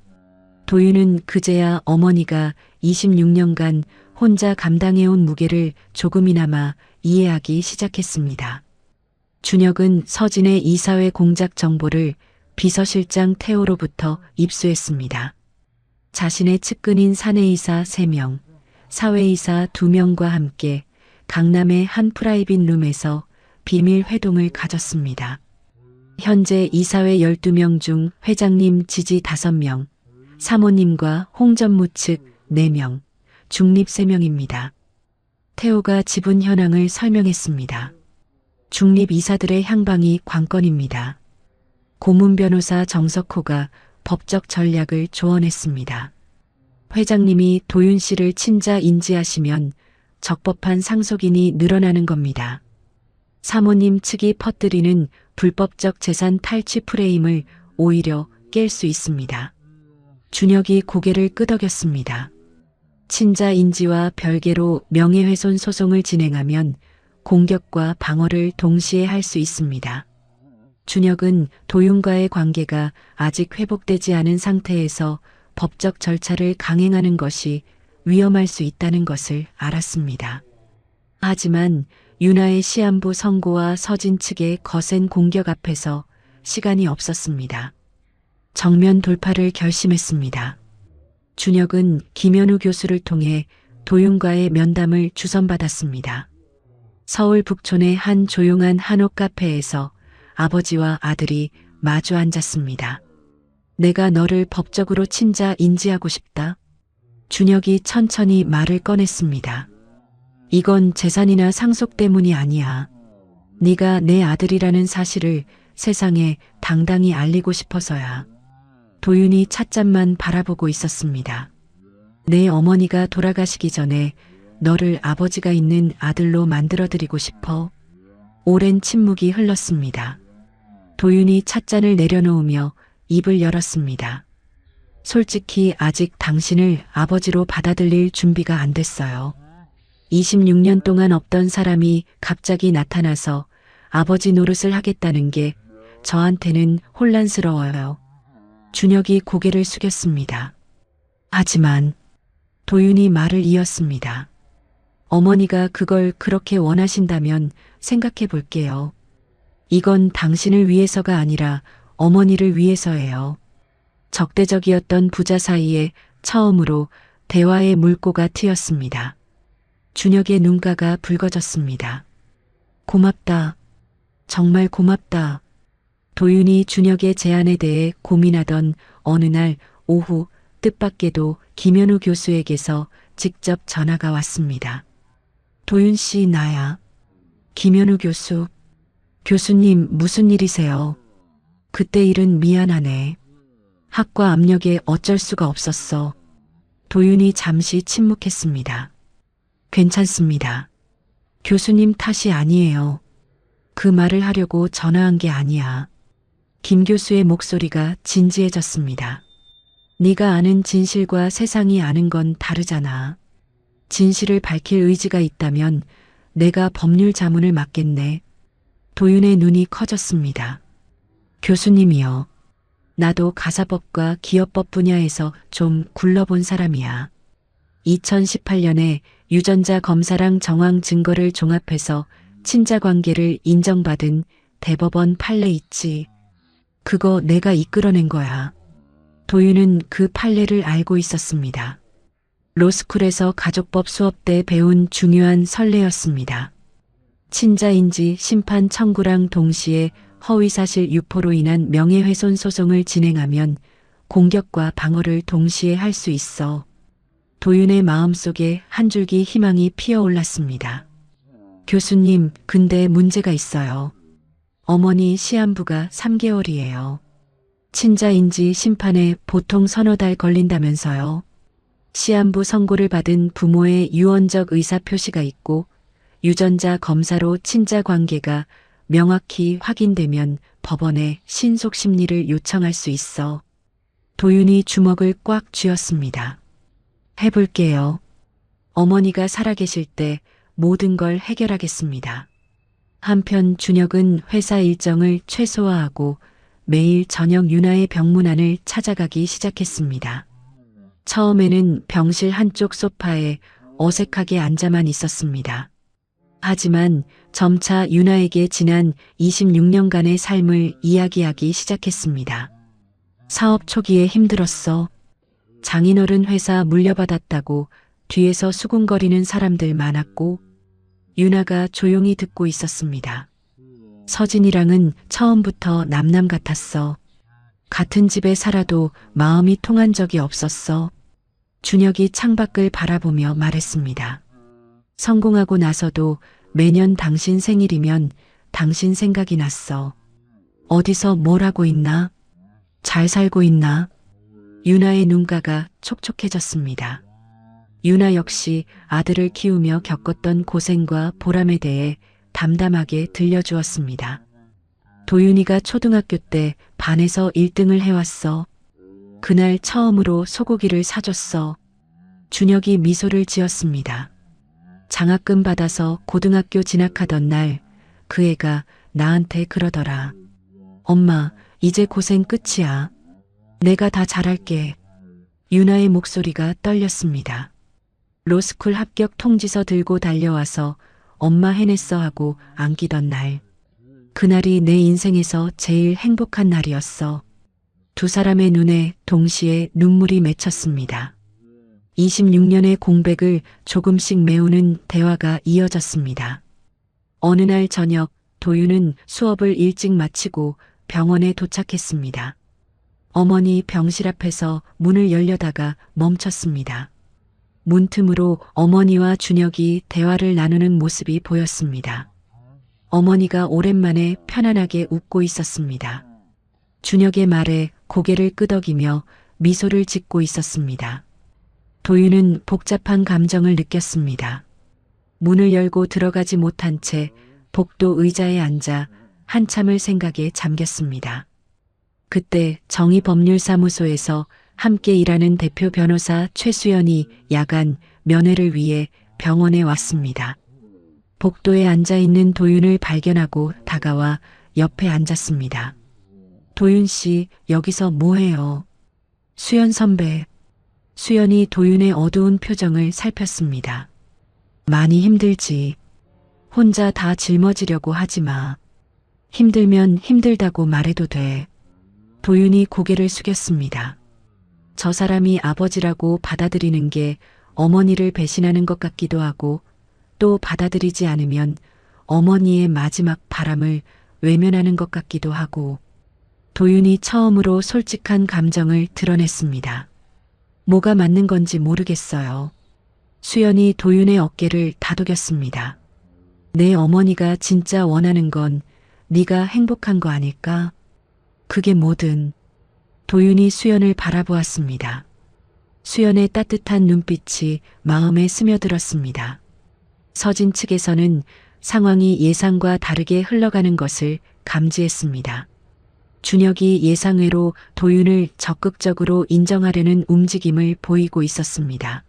도윤은 그제야 어머니가 26년간 혼자 감당해온 무게를 조금이나마 이해하기 시작했습니다. 준혁은 서진의 이사회 공작 정보를 비서실장 태호로부터 입수했습니다. 자신의 측근인 사내이사 3명, 사회이사 2명과 함께 강남의 한 프라이빗 룸에서 비밀 회동을 가졌습니다. 현재 이사회 12명 중 회장님 지지 5명, 사모님과 홍전무 측 4명, 중립 3명입니다. 태호가 지분 현황을 설명했습니다. 중립 이사들의 향방이 관건입니다. 고문 변호사 정석호가 법적 전략을 조언했습니다. 회장님이 도윤 씨를 친자 인지하시면 적법한 상속인이 늘어나는 겁니다. 사모님 측이 퍼뜨리는 불법적 재산 탈취 프레임을 오히려 깰 수 있습니다. 준혁이 고개를 끄덕였습니다. 친자 인지와 별개로 명예훼손 소송을 진행하면 공격과 방어를 동시에 할 수 있습니다. 준혁은 도윤과의 관계가 아직 회복되지 않은 상태에서 법적 절차를 강행하는 것이 위험할 수 있다는 것을 알았습니다. 하지만 유나의 시한부 선고와 서진 측의 거센 공격 앞에서 시간이 없었습니다. 정면 돌파를 결심했습니다. 준혁은 김현우 교수를 통해 도윤과의 면담을 주선받았습니다. 서울 북촌의 한 조용한 한옥 카페에서 아버지와 아들이 마주 앉았습니다. 내가 너를 법적으로 친자 인지하고 싶다. 준혁이 천천히 말을 꺼냈습니다. 이건 재산이나 상속 때문이 아니야. 네가 내 아들이라는 사실을 세상에 당당히 알리고 싶어서야. 도윤이 찻잔만 바라보고 있었습니다. 내 어머니가 돌아가시기 전에 너를 아버지가 있는 아들로 만들어드리고 싶어. 오랜 침묵이 흘렀습니다. 도윤이 찻잔을 내려놓으며 입을 열었습니다. 솔직히 아직 당신을 아버지로 받아들일 준비가 안 됐어요. 26년 동안 없던 사람이 갑자기 나타나서 아버지 노릇을 하겠다는 게 저한테는 혼란스러워요. 준혁이 고개를 숙였습니다. 하지만 도윤이 말을 이었습니다. 어머니가 그걸 그렇게 원하신다면 생각해 볼게요. 이건 당신을 위해서가 아니라 어머니를 위해서예요. 적대적이었던 부자 사이에 처음으로 대화의 물꼬가 트였습니다. 준혁의 눈가가 붉어졌습니다. 고맙다. 정말 고맙다. 도윤이 준혁의 제안에 대해 고민하던 어느 날 오후 뜻밖에도 김현우 교수에게서 직접 전화가 왔습니다. 도윤 씨 나야. 김현우 교수. 교수님 무슨 일이세요? 그때 일은 미안하네. 학과 압력에 어쩔 수가 없었어. 도윤이 잠시 침묵했습니다. 괜찮습니다. 교수님 탓이 아니에요. 그 말을 하려고 전화한 게 아니야. 김 교수의 목소리가 진지해졌습니다. 네가 아는 진실과 세상이 아는 건 다르잖아. 진실을 밝힐 의지가 있다면 내가 법률 자문을 맡겠네. 도윤의 눈이 커졌습니다. 교수님이요. 나도 가사법과 기업법 분야에서 좀 굴러본 사람이야. 2018년에 유전자 검사랑 정황 증거를 종합해서 친자 관계를 인정받은 대법원 판례 있지. 그거 내가 이끌어낸 거야. 도윤은 그 판례를 알고 있었습니다. 로스쿨에서 가족법 수업 때 배운 중요한 선례였습니다. 친자인지 심판 청구랑 동시에 허위사실 유포로 인한 명예훼손 소송을 진행하면 공격과 방어를 동시에 할 수 있어. 도윤의 마음속에 한 줄기 희망이 피어올랐습니다. 교수님, 근데 문제가 있어요. 어머니 시한부가 3개월이에요. 친자인지 심판에 보통 서너 달 걸린다면서요. 시한부 선고를 받은 부모의 유언적 의사표시가 있고 유전자 검사로 친자 관계가 명확히 확인되면 법원에 신속 심리를 요청할 수 있어. 도윤이 주먹을 꽉 쥐었습니다. 해볼게요. 어머니가 살아계실 때 모든 걸 해결하겠습니다. 한편 준혁은 회사 일정을 최소화하고 매일 저녁 윤아의 병문안을 찾아가기 시작했습니다. 처음에는 병실 한쪽 소파에 어색하게 앉아만 있었습니다. 하지만 점차 윤아에게 지난 26년간의 삶을 이야기하기 시작했습니다. 사업 초기에 힘들었어. 장인어른 회사 물려받았다고 뒤에서 수군거리는 사람들 많았고 윤아가 조용히 듣고 있었습니다. 서진이랑은 처음부터 남남 같았어. 같은 집에 살아도 마음이 통한 적이 없었어. 준혁이 창밖을 바라보며 말했습니다. 성공하고 나서도 매년 당신 생일이면 당신 생각이 났어. 어디서 뭘 하고 있나? 잘 살고 있나? 윤아의 눈가가 촉촉해졌습니다. 윤아 역시 아들을 키우며 겪었던 고생과 보람에 대해 담담하게 들려주었습니다. 도윤이가 초등학교 때 반에서 1등을 해왔어. 그날 처음으로 소고기를 사줬어. 준혁이 미소를 지었습니다. 장학금 받아서 고등학교 진학하던 날 그 애가 나한테 그러더라. 엄마, 이제 고생 끝이야. 내가 다 잘할게. 윤아의 목소리가 떨렸습니다. 로스쿨 합격 통지서 들고 달려와서 엄마 해냈어 하고 안기던 날. 그날이 내 인생에서 제일 행복한 날이었어. 두 사람의 눈에 동시에 눈물이 맺혔습니다. 26년의 공백을 조금씩 메우는 대화가 이어졌습니다. 어느 날 저녁 도윤은 수업을 일찍 마치고 병원에 도착했습니다. 어머니 병실 앞에서 문을 열려다가 멈췄습니다. 문틈으로 어머니와 준혁이 대화를 나누는 모습이 보였습니다. 어머니가 오랜만에 편안하게 웃고 있었습니다. 준혁의 말에 고개를 끄덕이며 미소를 짓고 있었습니다. 도윤은 복잡한 감정을 느꼈습니다. 문을 열고 들어가지 못한 채 복도 의자에 앉아 한참을 생각에 잠겼습니다. 그때 정의법률사무소에서 함께 일하는 대표 변호사 최수연이 야간 면회를 위해 병원에 왔습니다. 복도에 앉아 있는 도윤을 발견하고 다가와 옆에 앉았습니다. 도윤 씨, 여기서 뭐해요? 수연 선배. 수연이 도윤의 어두운 표정을 살폈습니다. 많이 힘들지. 혼자 다 짊어지려고 하지 마. 힘들면 힘들다고 말해도 돼. 도윤이 고개를 숙였습니다. 저 사람이 아버지라고 받아들이는 게 어머니를 배신하는 것 같기도 하고 또 받아들이지 않으면 어머니의 마지막 바람을 외면하는 것 같기도 하고. 도윤이 처음으로 솔직한 감정을 드러냈습니다. 뭐가 맞는 건지 모르겠어요. 수연이 도윤의 어깨를 다독였습니다. 내 어머니가 진짜 원하는 건 네가 행복한 거 아닐까? 그게 뭐든. 도윤이 수연을 바라보았습니다. 수연의 따뜻한 눈빛이 마음에 스며들었습니다. 서진 측에서는 상황이 예상과 다르게 흘러가는 것을 감지했습니다. 준혁이 예상외로 도윤을 적극적으로 인정하려는 움직임을 보이고 있었습니다.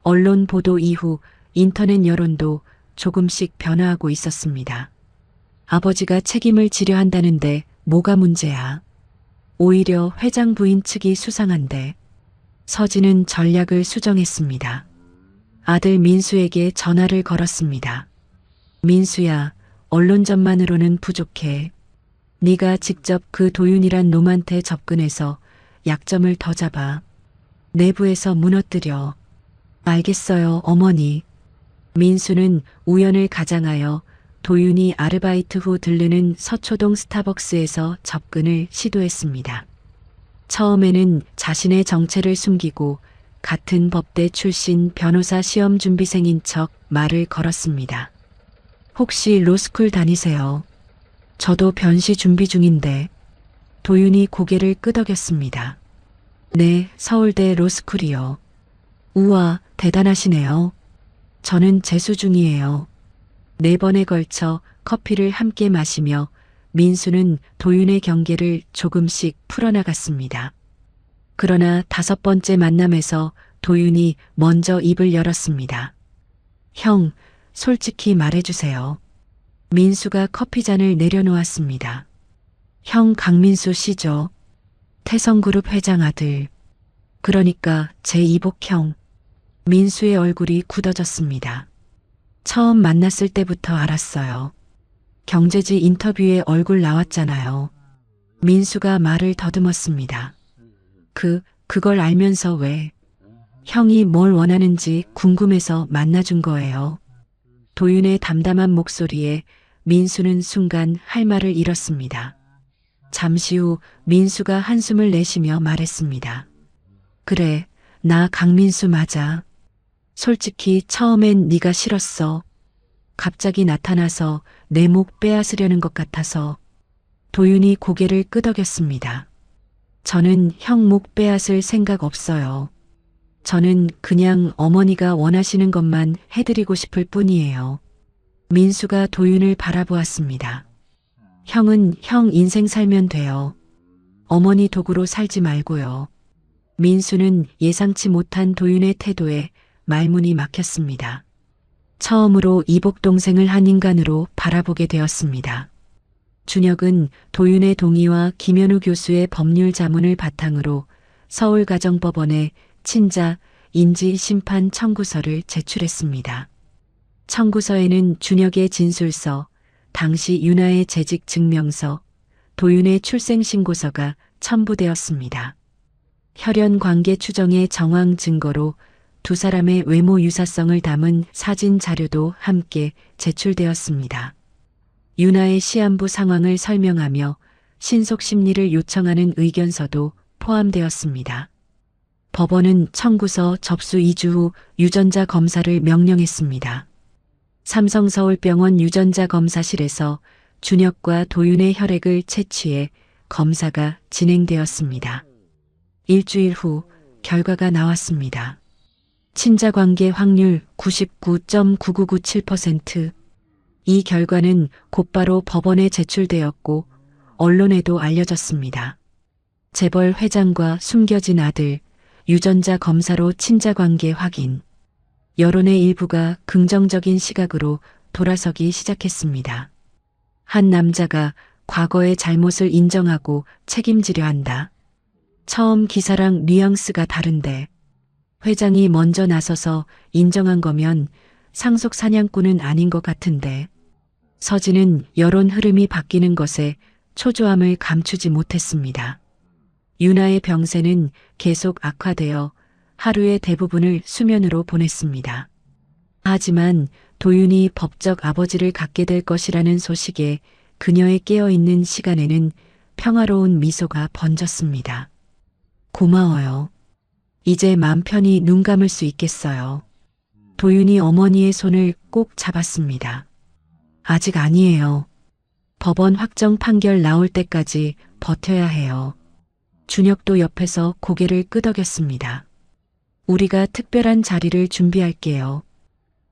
언론 보도 이후 인터넷 여론도 조금씩 변화하고 있었습니다. 아버지가 책임을 지려 한다는데 뭐가 문제야? 오히려 회장 부인 측이 수상한데. 서진은 전략을 수정했습니다. 아들 민수에게 전화를 걸었습니다. 민수야, 언론전만으로는 부족해. 네가 직접 그 도윤이란 놈한테 접근해서 약점을 더 잡아. 내부에서 무너뜨려. 알겠어요, 어머니. 민수는 우연을 가장하여 도윤이 아르바이트 후 들르는 서초동 스타벅스에서 접근을 시도했습니다. 처음에는 자신의 정체를 숨기고 같은 법대 출신 변호사 시험 준비생인 척 말을 걸었습니다. 혹시 로스쿨 다니세요? 저도 변시 준비 중인데. 도윤이 고개를 끄덕였습니다. 네, 서울대 로스쿨이요. 우와, 대단하시네요. 저는 재수 중이에요. 4번에 걸쳐 커피를 함께 마시며 민수는 도윤의 경계를 조금씩 풀어나갔습니다. 그러나 5번째 만남에서 도윤이 먼저 입을 열었습니다. 형, 솔직히 말해주세요. 민수가 커피잔을 내려놓았습니다. 형 강민수 씨죠. 태성그룹 회장 아들. 그러니까 제 이복형. 민수의 얼굴이 굳어졌습니다. 처음 만났을 때부터 알았어요. 경제지 인터뷰에 얼굴 나왔잖아요. 민수가 말을 더듬었습니다. 그걸 알면서 왜? 형이 뭘 원하는지 궁금해서 만나준 거예요. 도윤의 담담한 목소리에 민수는 순간 할 말을 잃었습니다. 잠시 후 민수가 한숨을 내쉬며 말했습니다. 그래, 나 강민수 맞아. 솔직히 처음엔 네가 싫었어. 갑자기 나타나서 내 목 빼앗으려는 것 같아서. 도윤이 고개를 끄덕였습니다. 저는 형 목 빼앗을 생각 없어요. 저는 그냥 어머니가 원하시는 것만 해드리고 싶을 뿐이에요. 민수가 도윤을 바라보았습니다. 형은 형 인생 살면 돼요. 어머니 도구로 살지 말고요. 민수는 예상치 못한 도윤의 태도에 말문이 막혔습니다. 처음으로 이복 동생을 한 인간으로 바라보게 되었습니다. 준혁은 도윤의 동의와 김현우 교수의 법률 자문을 바탕으로 서울가정법원에 친자 인지 심판 청구서를 제출했습니다. 청구서에는 준혁의 진술서, 당시 윤아의 재직 증명서, 도윤의 출생신고서가 첨부되었습니다. 혈연 관계 추정의 정황 증거로 두 사람의 외모 유사성을 담은 사진 자료도 함께 제출되었습니다. 유나의 시한부 상황을 설명하며 신속 심리를 요청하는 의견서도 포함되었습니다. 법원은 청구서 접수 2주 후 유전자 검사를 명령했습니다. 삼성서울병원 유전자 검사실에서 준혁과 도윤의 혈액을 채취해 검사가 진행되었습니다. 일주일 후 결과가 나왔습니다. 친자관계 확률 99.9997%. 이 결과는 곧바로 법원에 제출되었고 언론에도 알려졌습니다. 재벌 회장과 숨겨진 아들, 유전자 검사로 친자관계 확인. 여론의 일부가 긍정적인 시각으로 돌아서기 시작했습니다. 한 남자가 과거의 잘못을 인정하고 책임지려 한다. 처음 기사랑 뉘앙스가 다른데 회장이 먼저 나서서 인정한 거면 상속 사냥꾼은 아닌 것 같은데. 서진은 여론 흐름이 바뀌는 것에 초조함을 감추지 못했습니다. 유나의 병세는 계속 악화되어 하루의 대부분을 수면으로 보냈습니다. 하지만 도윤이 법적 아버지를 갖게 될 것이라는 소식에 그녀의 깨어있는 시간에는 평화로운 미소가 번졌습니다. 고마워요. 이제 맘 편히 눈 감을 수 있겠어요. 도윤이 어머니의 손을 꼭 잡았습니다. 아직 아니에요. 법원 확정 판결 나올 때까지 버텨야 해요. 준혁도 옆에서 고개를 끄덕였습니다. 우리가 특별한 자리를 준비할게요.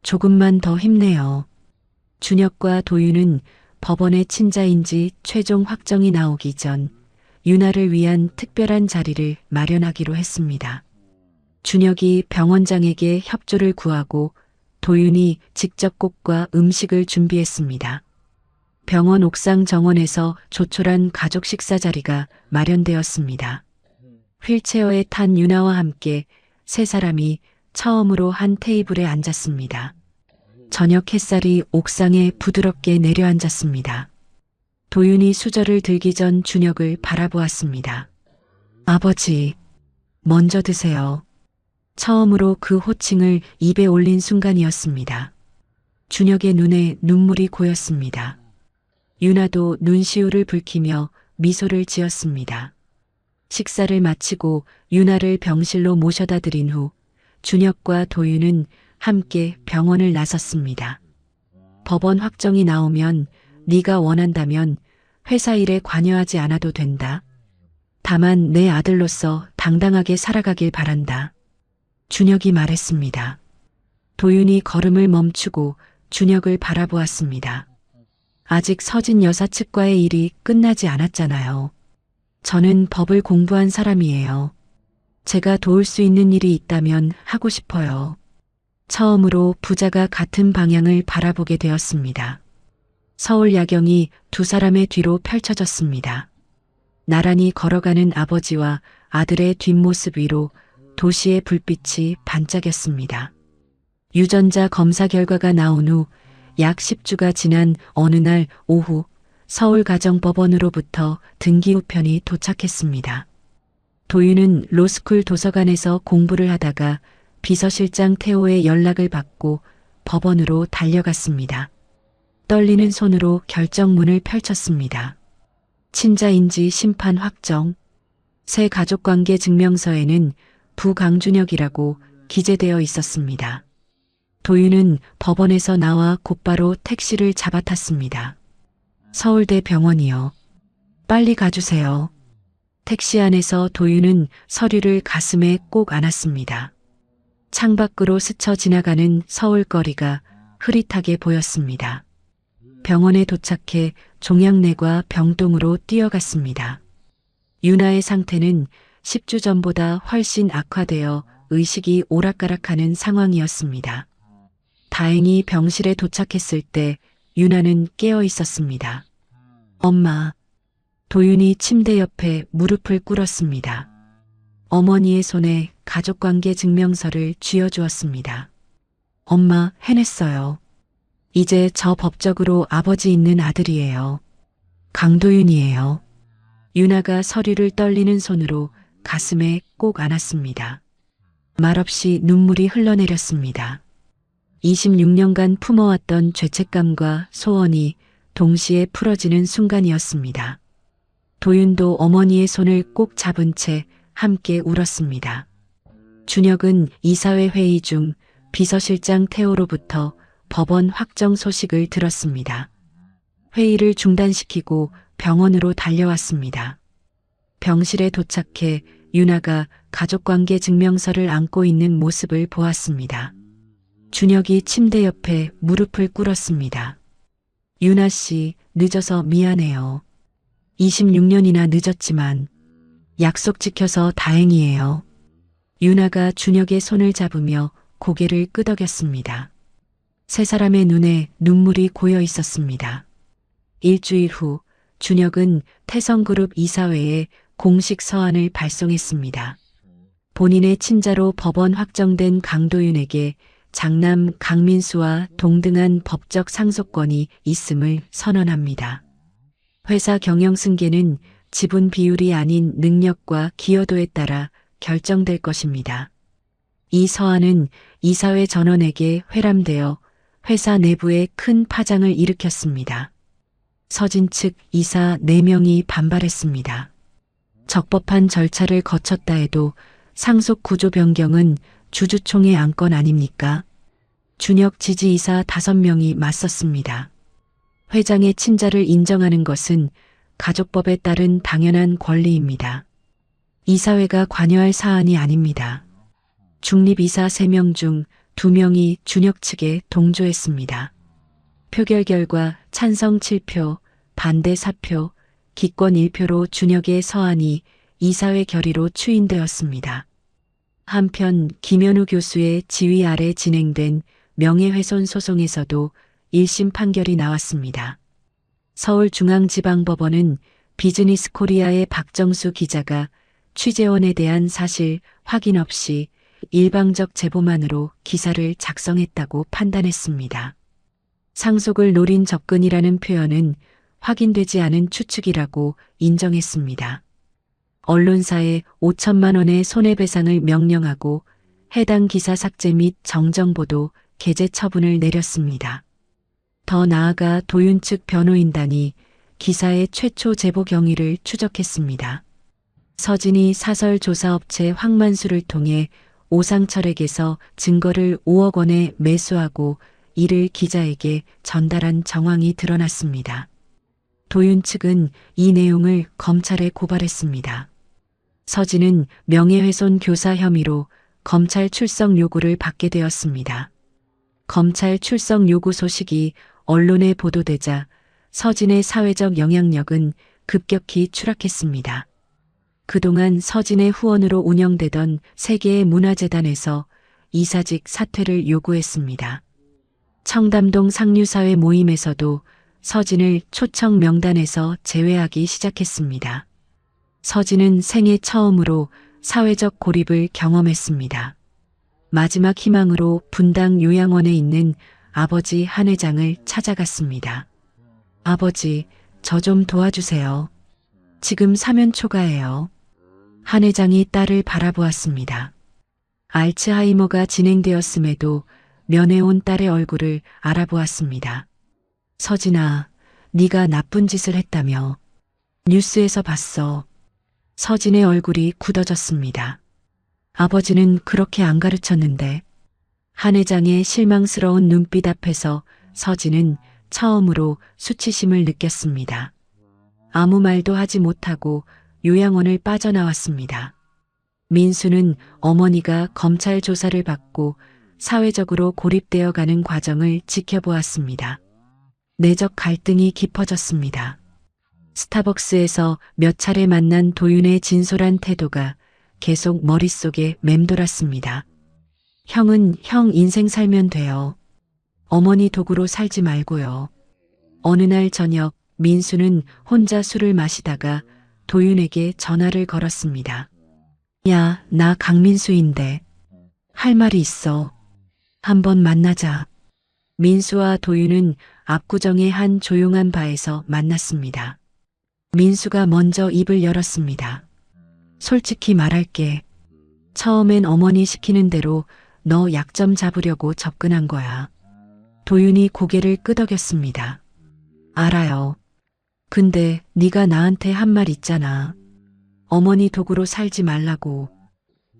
조금만 더 힘내요. 준혁과 도윤은 법원의 친자인지 최종 확정이 나오기 전 유나를 위한 특별한 자리를 마련하기로 했습니다. 준혁이 병원장에게 협조를 구하고 도윤이 직접 꽃과 음식을 준비했습니다. 병원 옥상 정원에서 조촐한 가족 식사 자리가 마련되었습니다. 휠체어에 탄 유나와 함께 세 사람이 처음으로 한 테이블에 앉았습니다. 저녁 햇살이 옥상에 부드럽게 내려앉았습니다. 도윤이 수저를 들기 전 준혁을 바라보았습니다. 아버지, 먼저 드세요. 처음으로 그 호칭을 입에 올린 순간이었습니다. 준혁의 눈에 눈물이 고였습니다. 유나도 눈시울을 붉히며 미소를 지었습니다. 식사를 마치고 유나를 병실로 모셔다 드린 후 준혁과 도윤은 함께 병원을 나섰습니다. 법원 확정이 나오면 네가 원한다면 회사 일에 관여하지 않아도 된다. 다만 내 아들로서 당당하게 살아가길 바란다. 준혁이 말했습니다. 도윤이 걸음을 멈추고 준혁을 바라보았습니다. 아직 서진 여사 측과의 일이 끝나지 않았잖아요. 저는 법을 공부한 사람이에요. 제가 도울 수 있는 일이 있다면 하고 싶어요. 처음으로 부자가 같은 방향을 바라보게 되었습니다. 서울 야경이 두 사람의 뒤로 펼쳐졌습니다. 나란히 걸어가는 아버지와 아들의 뒷모습 위로 도시의 불빛이 반짝였습니다. 유전자 검사 결과가 나온 후 약 10주가 지난 어느 날 오후 서울가정법원으로부터 등기 우편이 도착했습니다. 도윤은 로스쿨 도서관에서 공부를 하다가 비서실장 태호의 연락을 받고 법원으로 달려갔습니다. 떨리는 손으로 결정문을 펼쳤습니다. 친자인지 심판 확정. 새 가족관계 증명서에는 부강준혁이라고 기재되어 있었습니다. 도윤은 법원에서 나와 곧바로 택시를 잡아탔습니다. 서울대 병원이요. 빨리 가주세요. 택시 안에서 도윤은 서류를 가슴에 꼭 안았습니다. 창밖으로 스쳐 지나가는 서울거리가 흐릿하게 보였습니다. 병원에 도착해 종양내과 병동으로 뛰어갔습니다. 유나의 상태는 10주 전보다 훨씬 악화되어 의식이 오락가락하는 상황이었습니다. 다행히 병실에 도착했을 때 유나는 깨어 있었습니다. 엄마. 도윤이 침대 옆에 무릎을 꿇었습니다. 어머니의 손에 가족관계 증명서를 쥐어주었습니다. 엄마, 해냈어요. 이제 저 법적으로 아버지 있는 아들이에요. 강도윤이에요. 유나가 서류를 떨리는 손으로 가슴에 꼭 안았습니다. 말없이 눈물이 흘러내렸습니다. 26년간 품어왔던 죄책감과 소원이 동시에 풀어지는 순간이었습니다. 도윤도 어머니의 손을 꼭 잡은 채 함께 울었습니다. 준혁은 이사회 회의 중 비서실장 태호로부터 법원 확정 소식을 들었습니다. 회의를 중단시키고 병원으로 달려왔습니다. 병실에 도착해 윤아가 가족관계 증명서를 안고 있는 모습을 보았습니다. 준혁이 침대 옆에 무릎을 꿇었습니다. 윤아 씨, 늦어서 미안해요. 26년이나 늦었지만 약속 지켜서 다행이에요. 윤아가 준혁의 손을 잡으며 고개를 끄덕였습니다. 세 사람의 눈에 눈물이 고여 있었습니다. 일주일 후 준혁은 태성그룹 이사회에 공식 서한을 발송했습니다. 본인의 친자로 법원 확정된 강도윤에게 장남 강민수와 동등한 법적 상속권이 있음을 선언합니다. 회사 경영 승계는 지분 비율이 아닌 능력과 기여도에 따라 결정될 것입니다. 이 서한은 이사회 전원에게 회람되어 회사 내부에 큰 파장을 일으켰습니다. 서진 측 이사 4명이 반발했습니다. 적법한 절차를 거쳤다 해도 상속 구조 변경은 주주총회 안건 아닙니까? 준혁 지지이사 5명이 맞섰습니다. 회장의 친자를 인정하는 것은 가족법에 따른 당연한 권리입니다. 이사회가 관여할 사안이 아닙니다. 중립이사 3명 중 2명이 준혁 측에 동조했습니다. 표결 결과 찬성 7표, 반대 4표, 기권 1표로 준혁의 서한이 이사회 결의로 추인되었습니다. 한편 김현우 교수의 지휘 아래 진행된 명예훼손 소송에서도 1심 판결이 나왔습니다. 서울중앙지방법원은 비즈니스 코리아의 박정수 기자가 취재원에 대한 사실 확인 없이 일방적 제보만으로 기사를 작성했다고 판단했습니다. 상속을 노린 접근이라는 표현은 확인되지 않은 추측이라고 인정했습니다. 언론사에 5천만 원의 손해배상을 명령하고 해당 기사 삭제 및 정정보도 게재 처분을 내렸습니다. 더 나아가 도윤 측 변호인단이 기사의 최초 제보 경위를 추적했습니다. 서진이 사설조사업체 황만수를 통해 오상철에게서 증거를 5억 원에 매수하고 이를 기자에게 전달한 정황이 드러났습니다. 도윤 측은 이 내용을 검찰에 고발했습니다. 서진은 명예훼손 교사 혐의로 검찰 출석 요구를 받게 되었습니다. 검찰 출석 요구 소식이 언론에 보도되자 서진의 사회적 영향력은 급격히 추락했습니다. 그동안 서진의 후원으로 운영되던 세계의 문화재단에서 이사직 사퇴를 요구했습니다. 청담동 상류사회 모임에서도 서진을 초청 명단에서 제외하기 시작했습니다. 서진은 생애 처음으로 사회적 고립을 경험했습니다. 마지막 희망으로 분당 요양원에 있는 아버지 한 회장을 찾아갔습니다. 아버지, 저 좀 도와주세요. 지금 사면 초과예요. 한 회장이 딸을 바라보았습니다. 알츠하이머가 진행되었음에도 면회온 딸의 얼굴을 알아보았습니다. 서진아, 네가 나쁜 짓을 했다며. 뉴스에서 봤어. 서진의 얼굴이 굳어졌습니다. 아버지는 그렇게 안 가르쳤는데. 한 회장의 실망스러운 눈빛 앞에서 서진은 처음으로 수치심을 느꼈습니다. 아무 말도 하지 못하고 요양원을 빠져나왔습니다. 민수는 어머니가 검찰 조사를 받고 사회적으로 고립되어 가는 과정을 지켜보았습니다. 내적 갈등이 깊어졌습니다. 스타벅스에서 몇 차례 만난 도윤의 진솔한 태도가 계속 머릿속에 맴돌았습니다. 형은 형 인생 살면 돼요. 어머니 도구로 살지 말고요. 어느 날 저녁 민수는 혼자 술을 마시다가 도윤에게 전화를 걸었습니다. 야, 나 강민수인데. 할 말이 있어. 한번 만나자. 민수와 도윤은 압구정의 한 조용한 바에서 만났습니다. 민수가 먼저 입을 열었습니다. 솔직히 말할게. 처음엔 어머니 시키는 대로 너 약점 잡으려고 접근한 거야. 도윤이 고개를 끄덕였습니다. 알아요. 근데 네가 나한테 한 말 있잖아. 어머니 도구로 살지 말라고.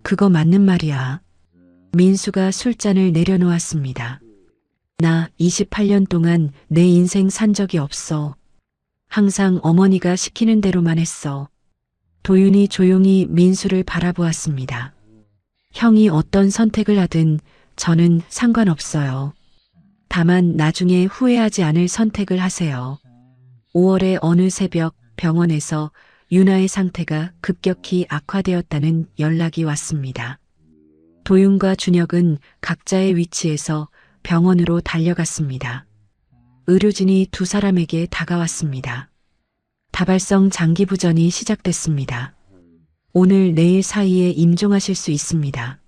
그거 맞는 말이야. 민수가 술잔을 내려놓았습니다. 나 28년 동안 내 인생 산 적이 없어. 항상 어머니가 시키는 대로만 했어. 도윤이 조용히 민수를 바라보았습니다. 형이 어떤 선택을 하든 저는 상관없어요. 다만 나중에 후회하지 않을 선택을 하세요. 5월의 어느 새벽 병원에서 유나의 상태가 급격히 악화되었다는 연락이 왔습니다. 도윤과 준혁은 각자의 위치에서 병원으로 달려갔습니다. 의료진이 두 사람에게 다가왔습니다. 다발성 장기부전이 시작됐습니다. 오늘 내일 사이에 임종하실 수 있습니다.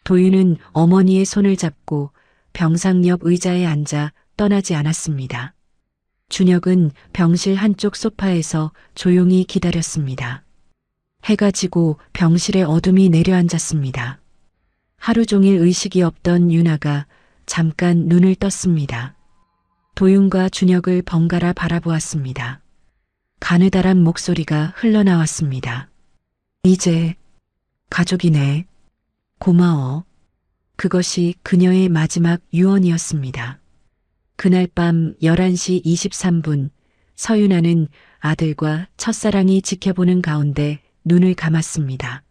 도윤은 어머니의 손을 잡고 병상 옆 의자에 앉아 떠나지 않았습니다. 준혁은 병실 한쪽 소파에서 조용히 기다렸습니다. 해가 지고 병실에 어둠이 내려앉았습니다. 하루 종일 의식이 없던 유나가 잠깐 눈을 떴습니다. 도윤과 준혁을 번갈아 바라보았습니다. 가느다란 목소리가 흘러나왔습니다. 이제 가족이네. 고마워. 그것이 그녀의 마지막 유언이었습니다. 그날 밤 11시 23분 서윤아는 아들과 첫사랑이 지켜보는 가운데 눈을 감았습니다.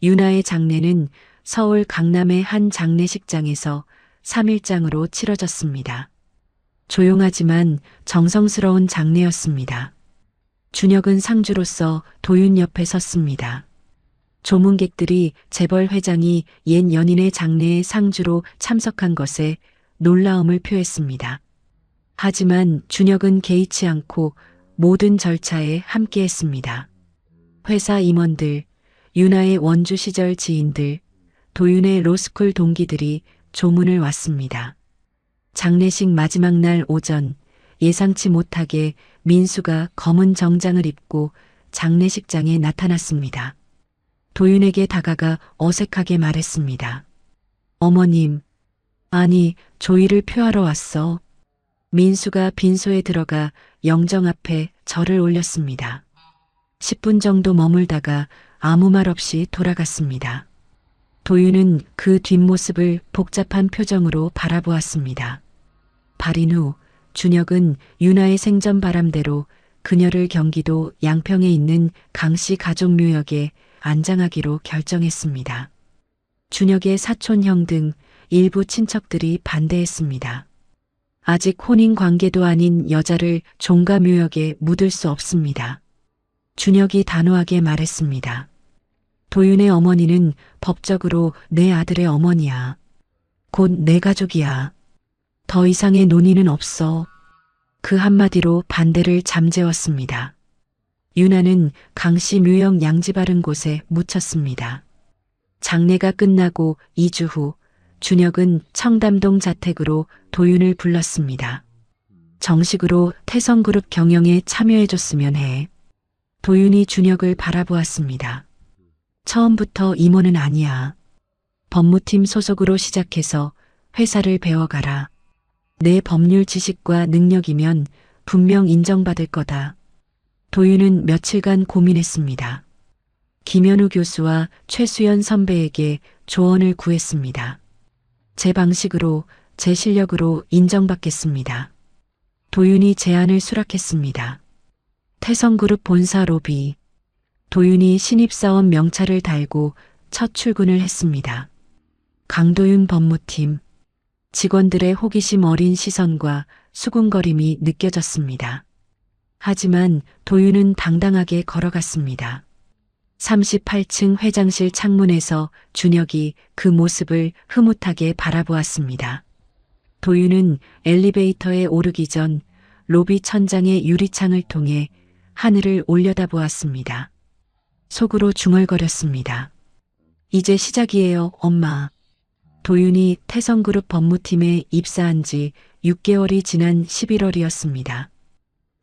유나의 장례는 서울 강남의 한 장례식장에서 3일장으로 치러졌습니다. 조용하지만 정성스러운 장례였습니다. 준혁은 상주로서 도윤 옆에 섰습니다. 조문객들이 재벌 회장이 옛 연인의 장례에 상주로 참석한 것에 놀라움을 표했습니다. 하지만 준혁은 개의치 않고 모든 절차에 함께했습니다. 회사 임원들, 유나의 원주 시절 지인들, 도윤의 로스쿨 동기들이 조문을 왔습니다. 장례식 마지막 날 오전 예상치 못하게 민수가 검은 정장을 입고 장례식장에 나타났습니다. 도윤에게 다가가 어색하게 말했습니다. 어머님, 아니 조의를 표하러 왔어. 민수가 빈소에 들어가 영정 앞에 절을 올렸습니다. 10분 정도 머물다가 아무 말 없이 돌아갔습니다. 도윤은 그 뒷모습을 복잡한 표정으로 바라보았습니다. 발인 후 준혁은 유나의 생전 바람대로 그녀를 경기도 양평에 있는 강씨 가족묘역에 안장하기로 결정했습니다. 준혁의 사촌형 등 일부 친척들이 반대했습니다. 아직 혼인 관계도 아닌 여자를 종가묘역에 묻을 수 없습니다. 준혁이 단호하게 말했습니다. 도윤의 어머니는 법적으로 내 아들의 어머니야. 곧 내 가족이야. 더 이상의 논의는 없어. 그 한마디로 반대를 잠재웠습니다. 유나는 강씨 묘역 양지 바른 곳에 묻혔습니다. 장례가 끝나고 2주 후 준혁은 청담동 자택으로 도윤을 불렀습니다. 정식으로 태성그룹 경영에 참여해줬으면 해. 도윤이 준혁을 바라보았습니다. 처음부터 임원은 아니야. 법무팀 소속으로 시작해서 회사를 배워가라. 내 법률 지식과 능력이면 분명 인정받을 거다. 도윤은 며칠간 고민했습니다. 김현우 교수와 최수연 선배에게 조언을 구했습니다. 제 방식으로, 제 실력으로 인정받겠습니다. 도윤이 제안을 수락했습니다. 태성그룹 본사 로비. 도윤이 신입사원 명찰을 달고 첫 출근을 했습니다. 강도윤 법무팀. 직원들의 호기심 어린 시선과 수군거림이 느껴졌습니다. 하지만 도윤은 당당하게 걸어갔습니다. 38층 회장실 창문에서 준혁이 그 모습을 흐뭇하게 바라보았습니다. 도윤은 엘리베이터에 오르기 전 로비 천장의 유리창을 통해 하늘을 올려다보았습니다. 속으로 중얼거렸습니다. 이제 시작이에요, 엄마. 도윤이 태성그룹 법무팀에 입사한 지 6개월이 지난 11월이었습니다.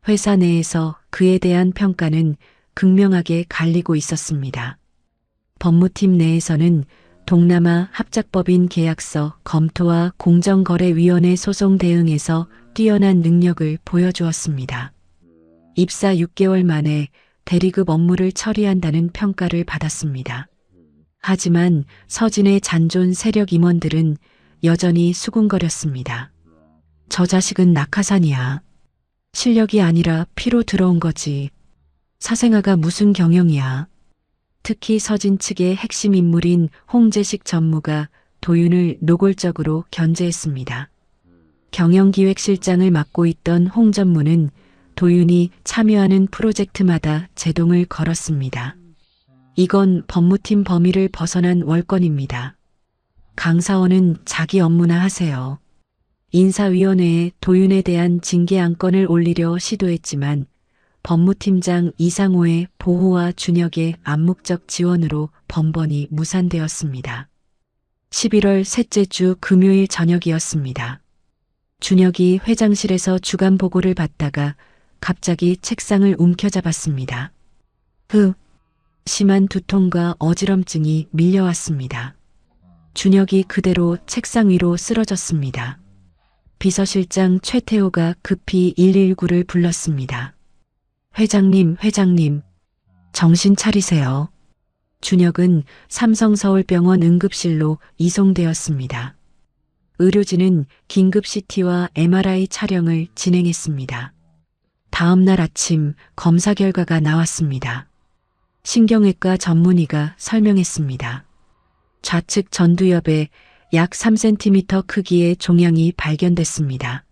회사 내에서 그에 대한 평가는 극명하게 갈리고 있었습니다. 법무팀 내에서는 동남아 합작법인 계약서 검토와 공정거래위원회 소송 대응에서 뛰어난 능력을 보여주었습니다. 입사 6개월 만에 대리급 업무를 처리한다는 평가를 받았습니다. 하지만 서진의 잔존 세력 임원들은 여전히 수군거렸습니다. 저 자식은 낙하산이야. 실력이 아니라 피로 들어온 거지. 사생아가 무슨 경영이야. 특히 서진 측의 핵심 인물인 홍재식 전무가 도윤을 노골적으로 견제했습니다. 경영기획실장을 맡고 있던 홍 전무는 도윤이 참여하는 프로젝트마다 제동을 걸었습니다. 이건 법무팀 범위를 벗어난 월권입니다. 강사원은 자기 업무나 하세요. 인사위원회에 도윤에 대한 징계 안건을 올리려 시도했지만 법무팀장 이상호의 보호와 준혁의 암묵적 지원으로 번번이 무산되었습니다. 11월 셋째 주 금요일 저녁이었습니다. 준혁이 회장실에서 주간 보고를 받다가 갑자기 책상을 움켜잡았습니다. 심한 두통과 어지럼증이 밀려왔습니다. 준혁이 그대로 책상 위로 쓰러졌습니다. 비서실장 최태호가 급히 119를 불렀습니다. 회장님, 정신 차리세요. 준혁은 삼성서울병원 응급실로 이송되었습니다. 의료진은 긴급 CT와 MRI 촬영을 진행했습니다. 다음 날 아침 검사 결과가 나왔습니다. 신경외과 전문의가 설명했습니다. 좌측 전두엽에 약 3cm 크기의 종양이 발견됐습니다.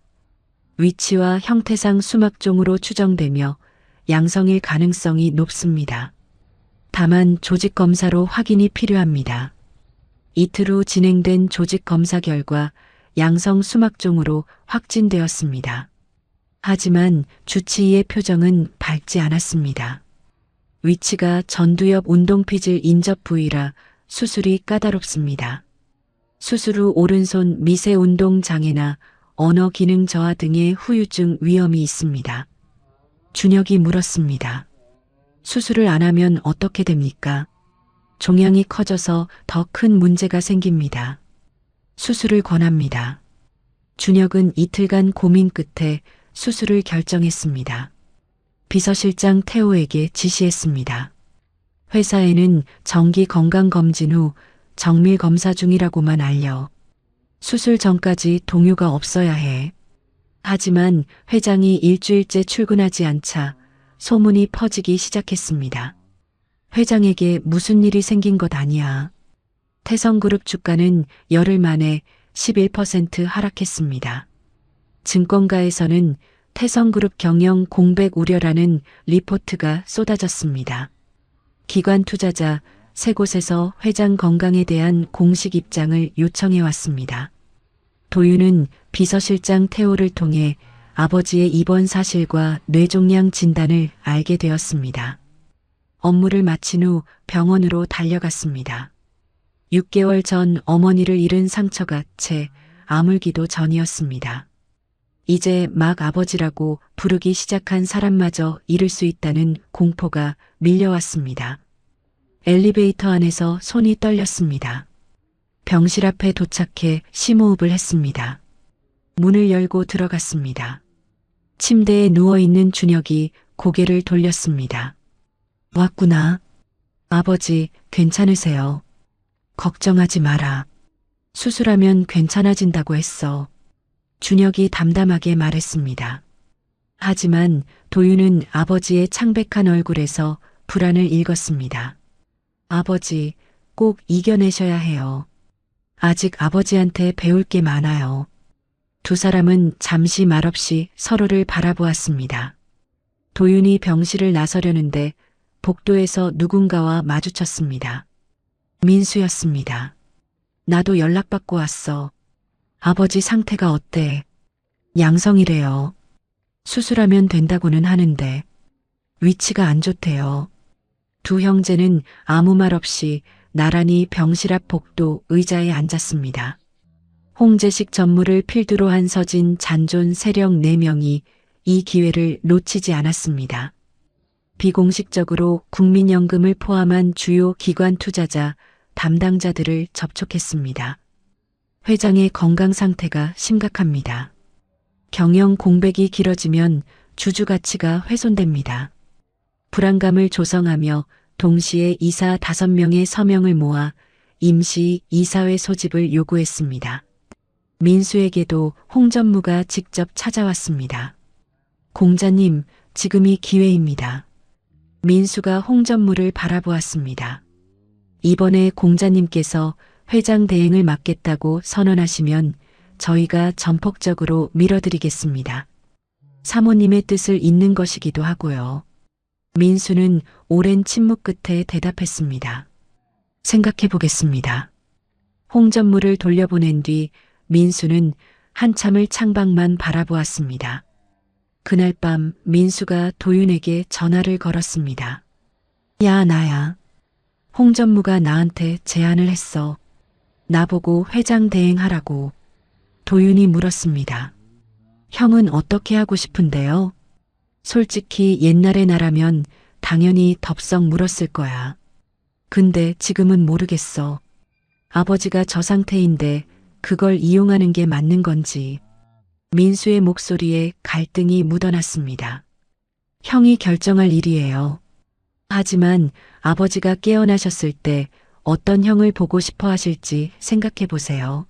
위치와 형태상 수막종으로 추정되며 양성일 가능성이 높습니다. 다만 조직 검사로 확인이 필요합니다. 이틀 후 진행된 조직 검사 결과 양성 수막종으로 확진되었습니다. 하지만 주치의의 표정은 밝지 않았습니다. 위치가 전두엽 운동피질 인접 부위라 수술이 까다롭습니다. 수술 후 오른손 미세 운동 장애나 언어 기능 저하 등의 후유증 위험이 있습니다. 준혁이 물었습니다. 수술을 안 하면 어떻게 됩니까? 종양이 커져서 더 큰 문제가 생깁니다. 수술을 권합니다. 준혁은 이틀간 고민 끝에 수술을 결정했습니다. 비서실장 태호에게 지시했습니다. 회사에는 정기 건강검진 후 정밀 검사 중이라고만 알려. 수술 전까지 동요가 없어야 해. 하지만 회장이 일주일째 출근하지 않자 소문이 퍼지기 시작했습니다. 회장에게 무슨 일이 생긴 것 아니야. 태성그룹 주가는 열흘 만에 11% 하락했습니다. 증권가에서는 태성그룹 경영 공백 우려라는 리포트가 쏟아졌습니다. 기관 투자자 세 곳에서 회장 건강에 대한 공식 입장을 요청해 왔습니다. 도윤은 비서실장 태호를 통해 아버지의 입원 사실과 뇌종양 진단을 알게 되었습니다. 업무를 마친 후 병원으로 달려갔습니다. 6개월 전 어머니를 잃은 상처가 채 아물기도 전이었습니다. 이제 막 아버지라고 부르기 시작한 사람마저 잃을 수 있다는 공포가 밀려왔습니다. 엘리베이터 안에서 손이 떨렸습니다. 병실 앞에 도착해 심호흡을 했습니다. 문을 열고 들어갔습니다. 침대에 누워있는 준혁이 고개를 돌렸습니다. 왔구나. 아버지, 괜찮으세요? 걱정하지 마라. 수술하면 괜찮아진다고 했어. 준혁이 담담하게 말했습니다. 하지만 도윤은 아버지의 창백한 얼굴에서 불안을 읽었습니다. 아버지, 꼭 이겨내셔야 해요. 아직 아버지한테 배울 게 많아요. 두 사람은 잠시 말없이 서로를 바라보았습니다. 도윤이 병실을 나서려는데 복도에서 누군가와 마주쳤습니다. 민수였습니다. 나도 연락받고 왔어. 아버지 상태가 어때? 양성이래요. 수술하면 된다고는 하는데 위치가 안 좋대요. 두 형제는 아무 말 없이 나란히 병실 앞 복도 의자에 앉았습니다. 홍재식 전무를 필두로 한 서진 잔존 세력 4명이 이 기회를 놓치지 않았습니다. 비공식적으로 국민연금을 포함한 주요 기관 투자자, 담당자들을 접촉했습니다. 회장의 건강 상태가 심각합니다. 경영 공백이 길어지면 주주 가치가 훼손됩니다. 불안감을 조성하며 동시에 이사 5명의 서명을 모아 임시 이사회 소집을 요구했습니다. 민수에게도 홍 전무가 직접 찾아왔습니다. 공자님, 지금이 기회입니다. 민수가 홍 전무를 바라보았습니다. 이번에 공자님께서 회장 대행을 맡겠다고 선언하시면 저희가 전폭적으로 밀어드리겠습니다. 사모님의 뜻을 잇는 것이기도 하고요. 민수는 오랜 침묵 끝에 대답했습니다. 생각해 보겠습니다. 홍 전무를 돌려보낸 뒤 민수는 한참을 창밖만 바라보았습니다. 그날 밤 민수가 도윤에게 전화를 걸었습니다. 야, 나야. 홍 전무가 나한테 제안을 했어. 나보고 회장 대행하라고. 도윤이 물었습니다. 형은 어떻게 하고 싶은데요? 솔직히 옛날의 나라면 당연히 덥석 물었을 거야. 근데 지금은 모르겠어. 아버지가 저 상태인데 그걸 이용하는 게 맞는 건지. 민수의 목소리에 갈등이 묻어났습니다. 형이 결정할 일이에요. 하지만 아버지가 깨어나셨을 때 어떤 형을 보고 싶어 하실지 생각해 보세요.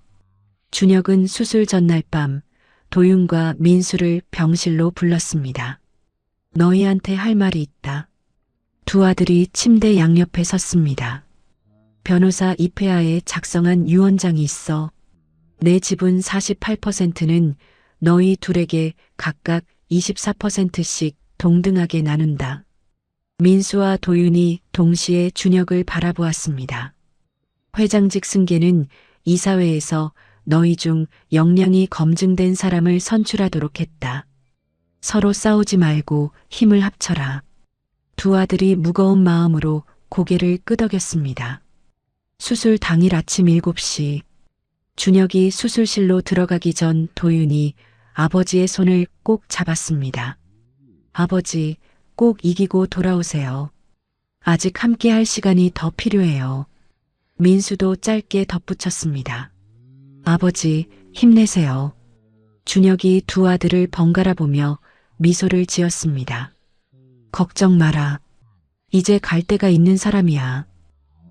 준혁은 수술 전날 밤 도윤과 민수를 병실로 불렀습니다. 너희한테 할 말이 있다. 두 아들이 침대 양옆에 섰습니다. 변호사 입회하에 작성한 유언장이 있어. 내 지분 48%는 너희 둘에게 각각 24%씩 동등하게 나눈다. 민수와 도윤이 동시에 준혁을 바라보았습니다. 회장직 승계는 이사회에서 너희 중 역량이 검증된 사람을 선출하도록 했다. 서로 싸우지 말고 힘을 합쳐라. 두 아들이 무거운 마음으로 고개를 끄덕였습니다. 수술 당일 아침 7시 준혁이 수술실로 들어가기 전 도윤이 아버지의 손을 꼭 잡았습니다. 아버지, 꼭 이기고 돌아오세요. 아직 함께 할 시간이 더 필요해요. 민수도 짧게 덧붙였습니다. 아버지, 힘내세요. 준혁이 두 아들을 번갈아 보며 미소를 지었습니다. 걱정 마라. 이제 갈 데가 있는 사람이야.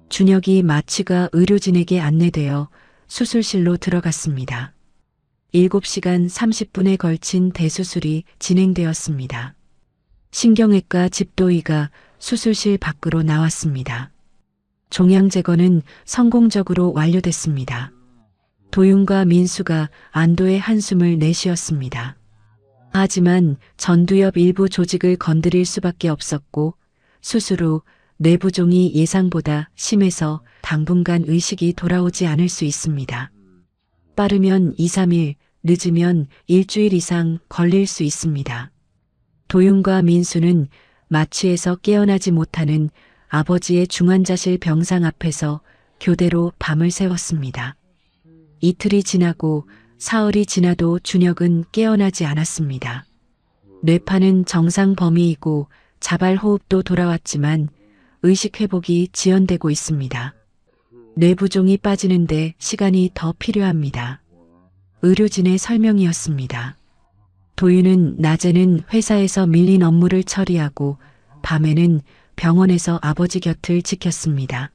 준혁이 마취가 의료진에게 안내되어 수술실로 들어갔습니다. 7시간 30분에 걸친 대수술이 진행되었습니다. 신경외과 집도의가 수술실 밖으로 나왔습니다. 종양 제거는 성공적으로 완료됐습니다. 도윤과 민수가 안도의 한숨을 내쉬었습니다. 하지만 전두엽 일부 조직을 건드릴 수밖에 없었고 수술 후 뇌부종이 예상보다 심해서 당분간 의식이 돌아오지 않을 수 있습니다. 빠르면 2, 3일, 늦으면 일주일 이상 걸릴 수 있습니다. 도윤과 민수는 마취에서 깨어나지 못하는 아버지의 중환자실 병상 앞에서 교대로 밤을 새웠습니다. 이틀이 지나고 사흘이 지나도 준혁은 깨어나지 않았습니다. 뇌파는 정상 범위이고 자발 호흡도 돌아왔지만 의식 회복이 지연되고 있습니다. 뇌부종이 빠지는데 시간이 더 필요합니다. 의료진의 설명이었습니다. 도윤은 낮에는 회사에서 밀린 업무를 처리하고 밤에는 병원에서 아버지 곁을 지켰습니다.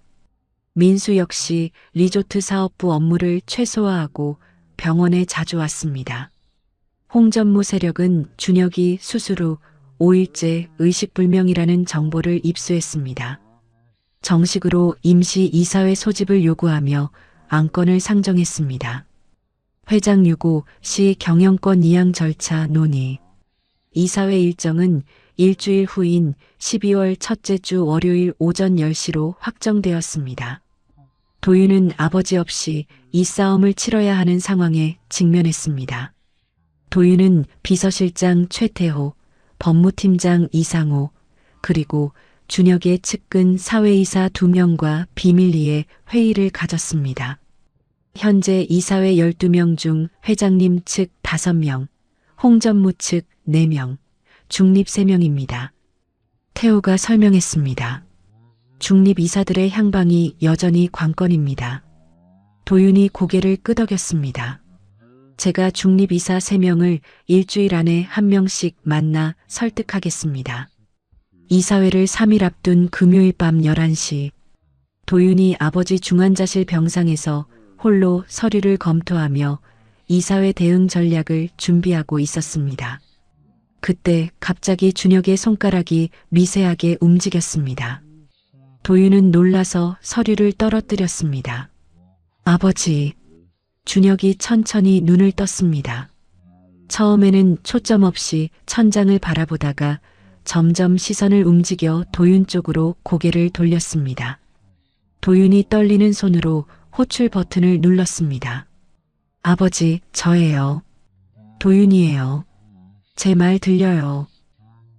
민수 역시 리조트 사업부 업무를 최소화하고 병원에 자주 왔습니다. 홍 전무 세력은 준혁이 수술 후 5일째 의식불명이라는 정보를 입수했습니다. 정식으로 임시 이사회 소집을 요구하며 안건을 상정했습니다. 회장 유고 시 경영권 이양 절차 논의. 이사회 일정은 일주일 후인 12월 첫째 주 월요일 오전 10시로 확정되었습니다. 도윤은 아버지 없이 이 싸움을 치러야 하는 상황에 직면했습니다. 도윤은 비서실장 최태호, 법무팀장 이상호, 그리고 준혁의 측근 사회이사 2명과 비밀리에 회의를 가졌습니다. 현재 이사회 12명 중 회장님 측 5명, 홍 전무 측 4명, 중립 3명입니다. 태호가 설명했습니다. 중립 이사들의 향방이 여전히 관건입니다. 도윤이 고개를 끄덕였습니다. 제가 중립이사 3명을 일주일 안에 한 명씩 만나 설득하겠습니다. 이사회를 3일 앞둔 금요일 밤 11시, 도윤이 아버지 중환자실 병상에서 홀로 서류를 검토하며 이사회 대응 전략을 준비하고 있었습니다. 그때 갑자기 준혁의 손가락이 미세하게 움직였습니다. 도윤은 놀라서 서류를 떨어뜨렸습니다. 아버지, 준혁이 천천히 눈을 떴습니다. 처음에는 초점 없이 천장을 바라보다가 점점 시선을 움직여 도윤 쪽으로 고개를 돌렸습니다. 도윤이 떨리는 손으로 호출 버튼을 눌렀습니다. 아버지, 저예요. 도윤이에요. 제 말 들려요.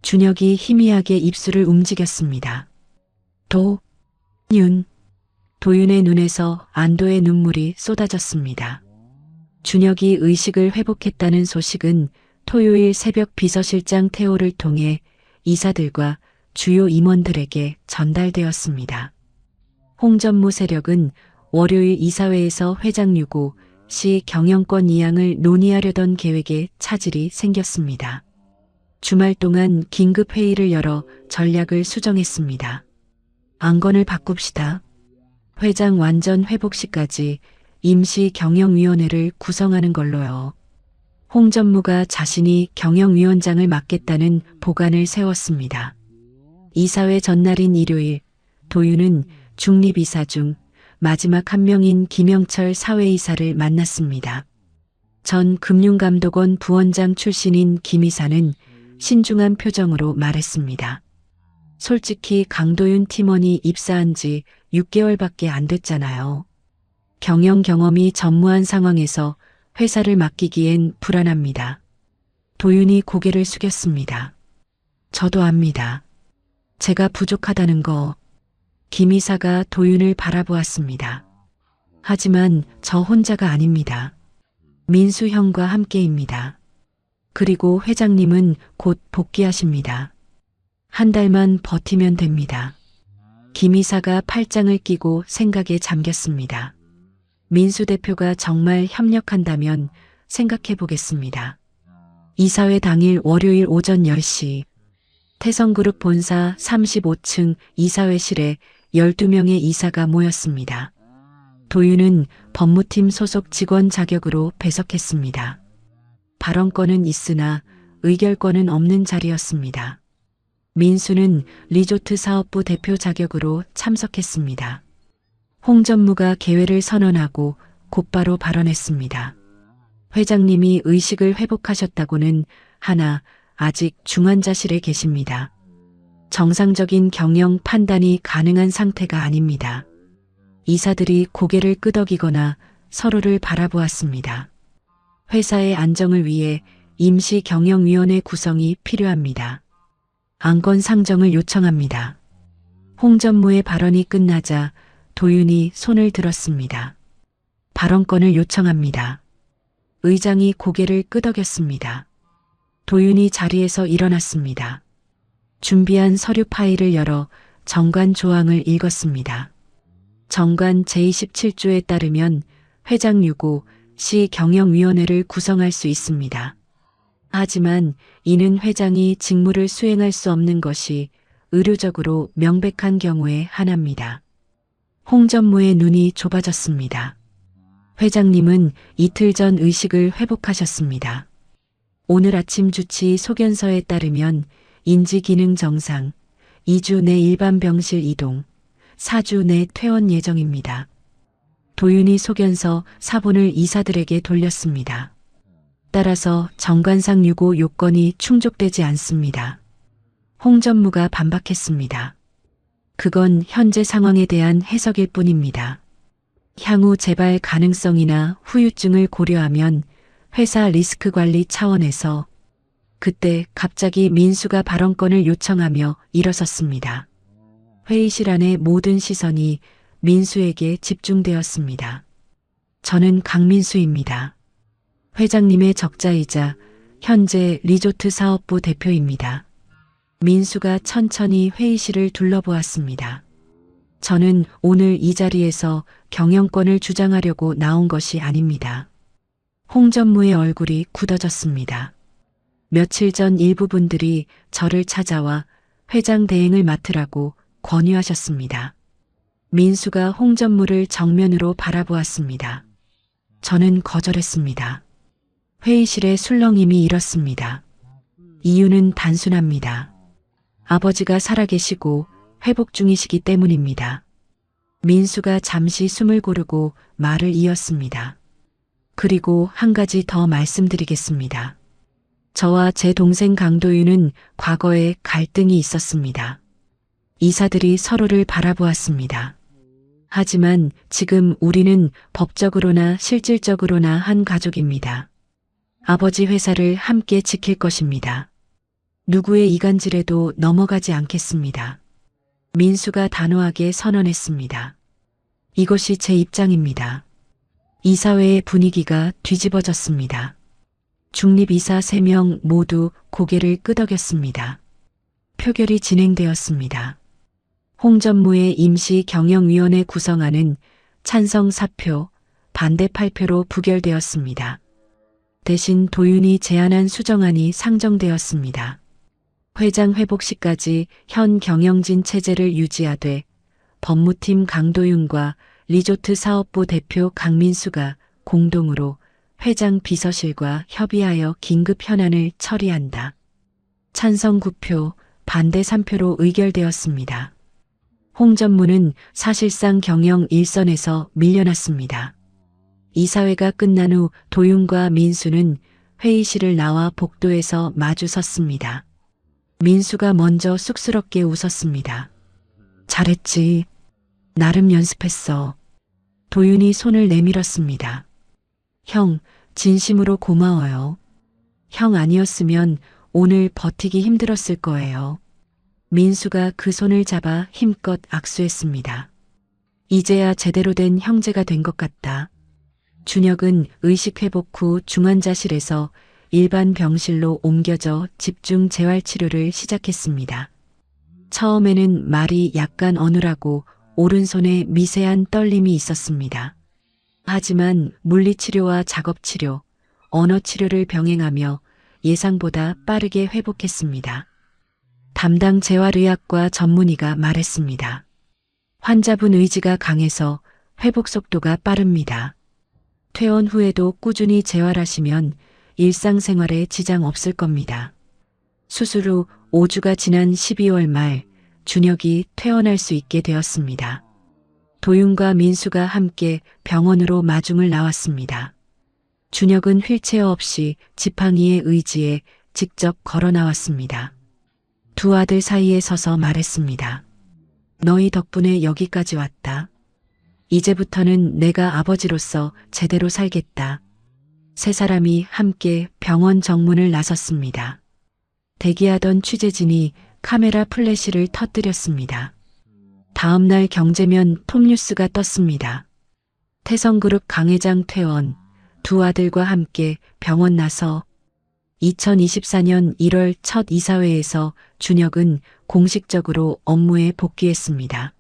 준혁이 희미하게 입술을 움직였습니다. 도윤. 도윤의 눈에서 안도의 눈물이 쏟아졌습니다. 준혁이 의식을 회복했다는 소식은 토요일 새벽 비서실장 태호를 통해 이사들과 주요 임원들에게 전달되었습니다. 홍전무 세력은 월요일 이사회에서 회장 유고, 시 경영권 이양을 논의하려던 계획에 차질이 생겼습니다. 주말 동안 긴급 회의를 열어 전략을 수정했습니다. 안건을 바꿉시다. 회장 완전 회복 시까지 임시 경영위원회를 구성하는 걸로요. 홍전무가 자신이 경영위원장을 맡겠다는 보관을 세웠습니다. 이사회 전날인 일요일, 도윤은 중립이사 중 마지막 한 명인 김영철 사회이사를 만났습니다. 전 금융감독원 부원장 출신인 김 이사는 신중한 표정으로 말했습니다. 솔직히 강도윤 팀원이 입사한 지 6개월밖에 안 됐잖아요. 경영 경험이 전무한 상황에서 회사를 맡기기엔 불안합니다. 도윤이 고개를 숙였습니다. 저도 압니다. 제가 부족하다는 거. 김 이사가 도윤을 바라보았습니다. 하지만 저 혼자가 아닙니다. 민수 형과 함께입니다. 그리고 회장님은 곧 복귀하십니다. 한 달만 버티면 됩니다. 김 이사가 팔짱을 끼고 생각에 잠겼습니다. 민수 대표가 정말 협력한다면 생각해 보겠습니다. 이사회 당일 월요일 오전 10시, 태성그룹 본사 35층 이사회실에 12명의 이사가 모였습니다. 도윤은 법무팀 소속 직원 자격으로 배석했습니다. 발언권은 있으나 의결권은 없는 자리였습니다. 민수는 리조트 사업부 대표 자격으로 참석했습니다. 홍전무가 개회를 선언하고 곧바로 발언했습니다. 회장님이 의식을 회복하셨다고는 하나 아직 중환자실에 계십니다. 정상적인 경영 판단이 가능한 상태가 아닙니다. 이사들이 고개를 끄덕이거나 서로를 바라보았습니다. 회사의 안정을 위해 임시 경영위원회 구성이 필요합니다. 안건 상정을 요청합니다. 홍전무의 발언이 끝나자 도윤이 손을 들었습니다. 발언권을 요청합니다. 의장이 고개를 끄덕였습니다. 도윤이 자리에서 일어났습니다. 준비한 서류 파일을 열어 정관 조항을 읽었습니다. 정관 제27조에 따르면 회장 유고, 시 경영위원회를 구성할 수 있습니다. 하지만 이는 회장이 직무를 수행할 수 없는 것이 의료적으로 명백한 경우에 한합니다. 홍전무의 눈이 좁아졌습니다. 회장님은 이틀 전 의식을 회복하셨습니다. 오늘 아침 주치 소견서에 따르면 인지기능 정상, 2주 내 일반 병실 이동, 4주 내 퇴원 예정입니다. 도윤이 소견서 사본을 이사들에게 돌렸습니다. 따라서 정관상 유고 요건이 충족되지 않습니다. 홍전무가 반박했습니다. 그건 현재 상황에 대한 해석일 뿐입니다. 향후 재발 가능성이나 후유증을 고려하면 회사 리스크 관리 차원에서. 그때 갑자기 민수가 발언권을 요청하며 일어섰습니다. 회의실 안의 모든 시선이 민수에게 집중되었습니다. 저는 강민수입니다. 회장님의 적자이자 현재 리조트 사업부 대표입니다. 민수가 천천히 회의실을 둘러보았습니다. 저는 오늘 이 자리에서 경영권을 주장하려고 나온 것이 아닙니다. 홍전무의 얼굴이 굳어졌습니다. 며칠 전 일부 분들이 저를 찾아와 회장 대행을 맡으라고 권유하셨습니다. 민수가 홍전무를 정면으로 바라보았습니다. 저는 거절했습니다. 회의실의 술렁임이 일었습니다. 이유는 단순합니다. 아버지가 살아계시고 회복 중이시기 때문입니다. 민수가 잠시 숨을 고르고 말을 이었습니다. 그리고 한 가지 더 말씀드리겠습니다. 저와 제 동생 강도윤은 과거에 갈등이 있었습니다. 이사들이 서로를 바라보았습니다. 하지만 지금 우리는 법적으로나 실질적으로나 한 가족입니다. 아버지 회사를 함께 지킬 것입니다. 누구의 이간질에도 넘어가지 않겠습니다. 민수가 단호하게 선언했습니다. 이것이 제 입장입니다. 이사회의 분위기가 뒤집어졌습니다. 중립이사 3명 모두 고개를 끄덕였습니다. 표결이 진행되었습니다. 홍전무의 임시경영위원회 구성안은 찬성 4표, 반대 8표로 부결되었습니다. 대신 도윤이 제안한 수정안이 상정되었습니다. 회장 회복 시까지 현 경영진 체제를 유지하되 법무팀 강도윤과 리조트 사업부 대표 강민수가 공동으로 회장 비서실과 협의하여 긴급 현안을 처리한다. 찬성 9표, 반대 3표로 의결되었습니다. 홍전무는 사실상 경영 일선에서 밀려났습니다. 이사회가 끝난 후 도윤과 민수는 회의실을 나와 복도에서 마주 섰습니다. 민수가 먼저 쑥스럽게 웃었습니다. 잘했지. 나름 연습했어. 도윤이 손을 내밀었습니다. 형, 진심으로 고마워요. 형 아니었으면 오늘 버티기 힘들었을 거예요. 민수가 그 손을 잡아 힘껏 악수했습니다. 이제야 제대로 된 형제가 된 것 같다. 준혁은 의식 회복 후 중환자실에서 일반 병실로 옮겨져 집중 재활치료를 시작했습니다. 처음에는 말이 약간 어눌하고 오른손에 미세한 떨림이 있었습니다. 하지만 물리치료와 작업치료, 언어치료를 병행하며 예상보다 빠르게 회복했습니다. 담당 재활의학과 전문의가 말했습니다. 환자분 의지가 강해서 회복 속도가 빠릅니다. 퇴원 후에도 꾸준히 재활하시면 일상생활에 지장 없을 겁니다. 수술 후 5주가 지난 12월 말 준혁이 퇴원할 수 있게 되었습니다. 도윤과 민수가 함께 병원으로 마중을 나왔습니다. 준혁은 휠체어 없이 지팡이의 의지에 직접 걸어 나왔습니다. 두 아들 사이에 서서 말했습니다. 너희 덕분에 여기까지 왔다. 이제부터는 내가 아버지로서 제대로 살겠다. 세 사람이 함께 병원 정문을 나섰습니다. 대기하던 취재진이 카메라 플래시를 터뜨렸습니다. 다음날 경제면 톱뉴스가 떴습니다. 태성그룹 강 회장 퇴원, 두 아들과 함께 병원 나서 2024년 1월 첫 이사회에서 준혁은 공식적으로 업무에 복귀했습니다.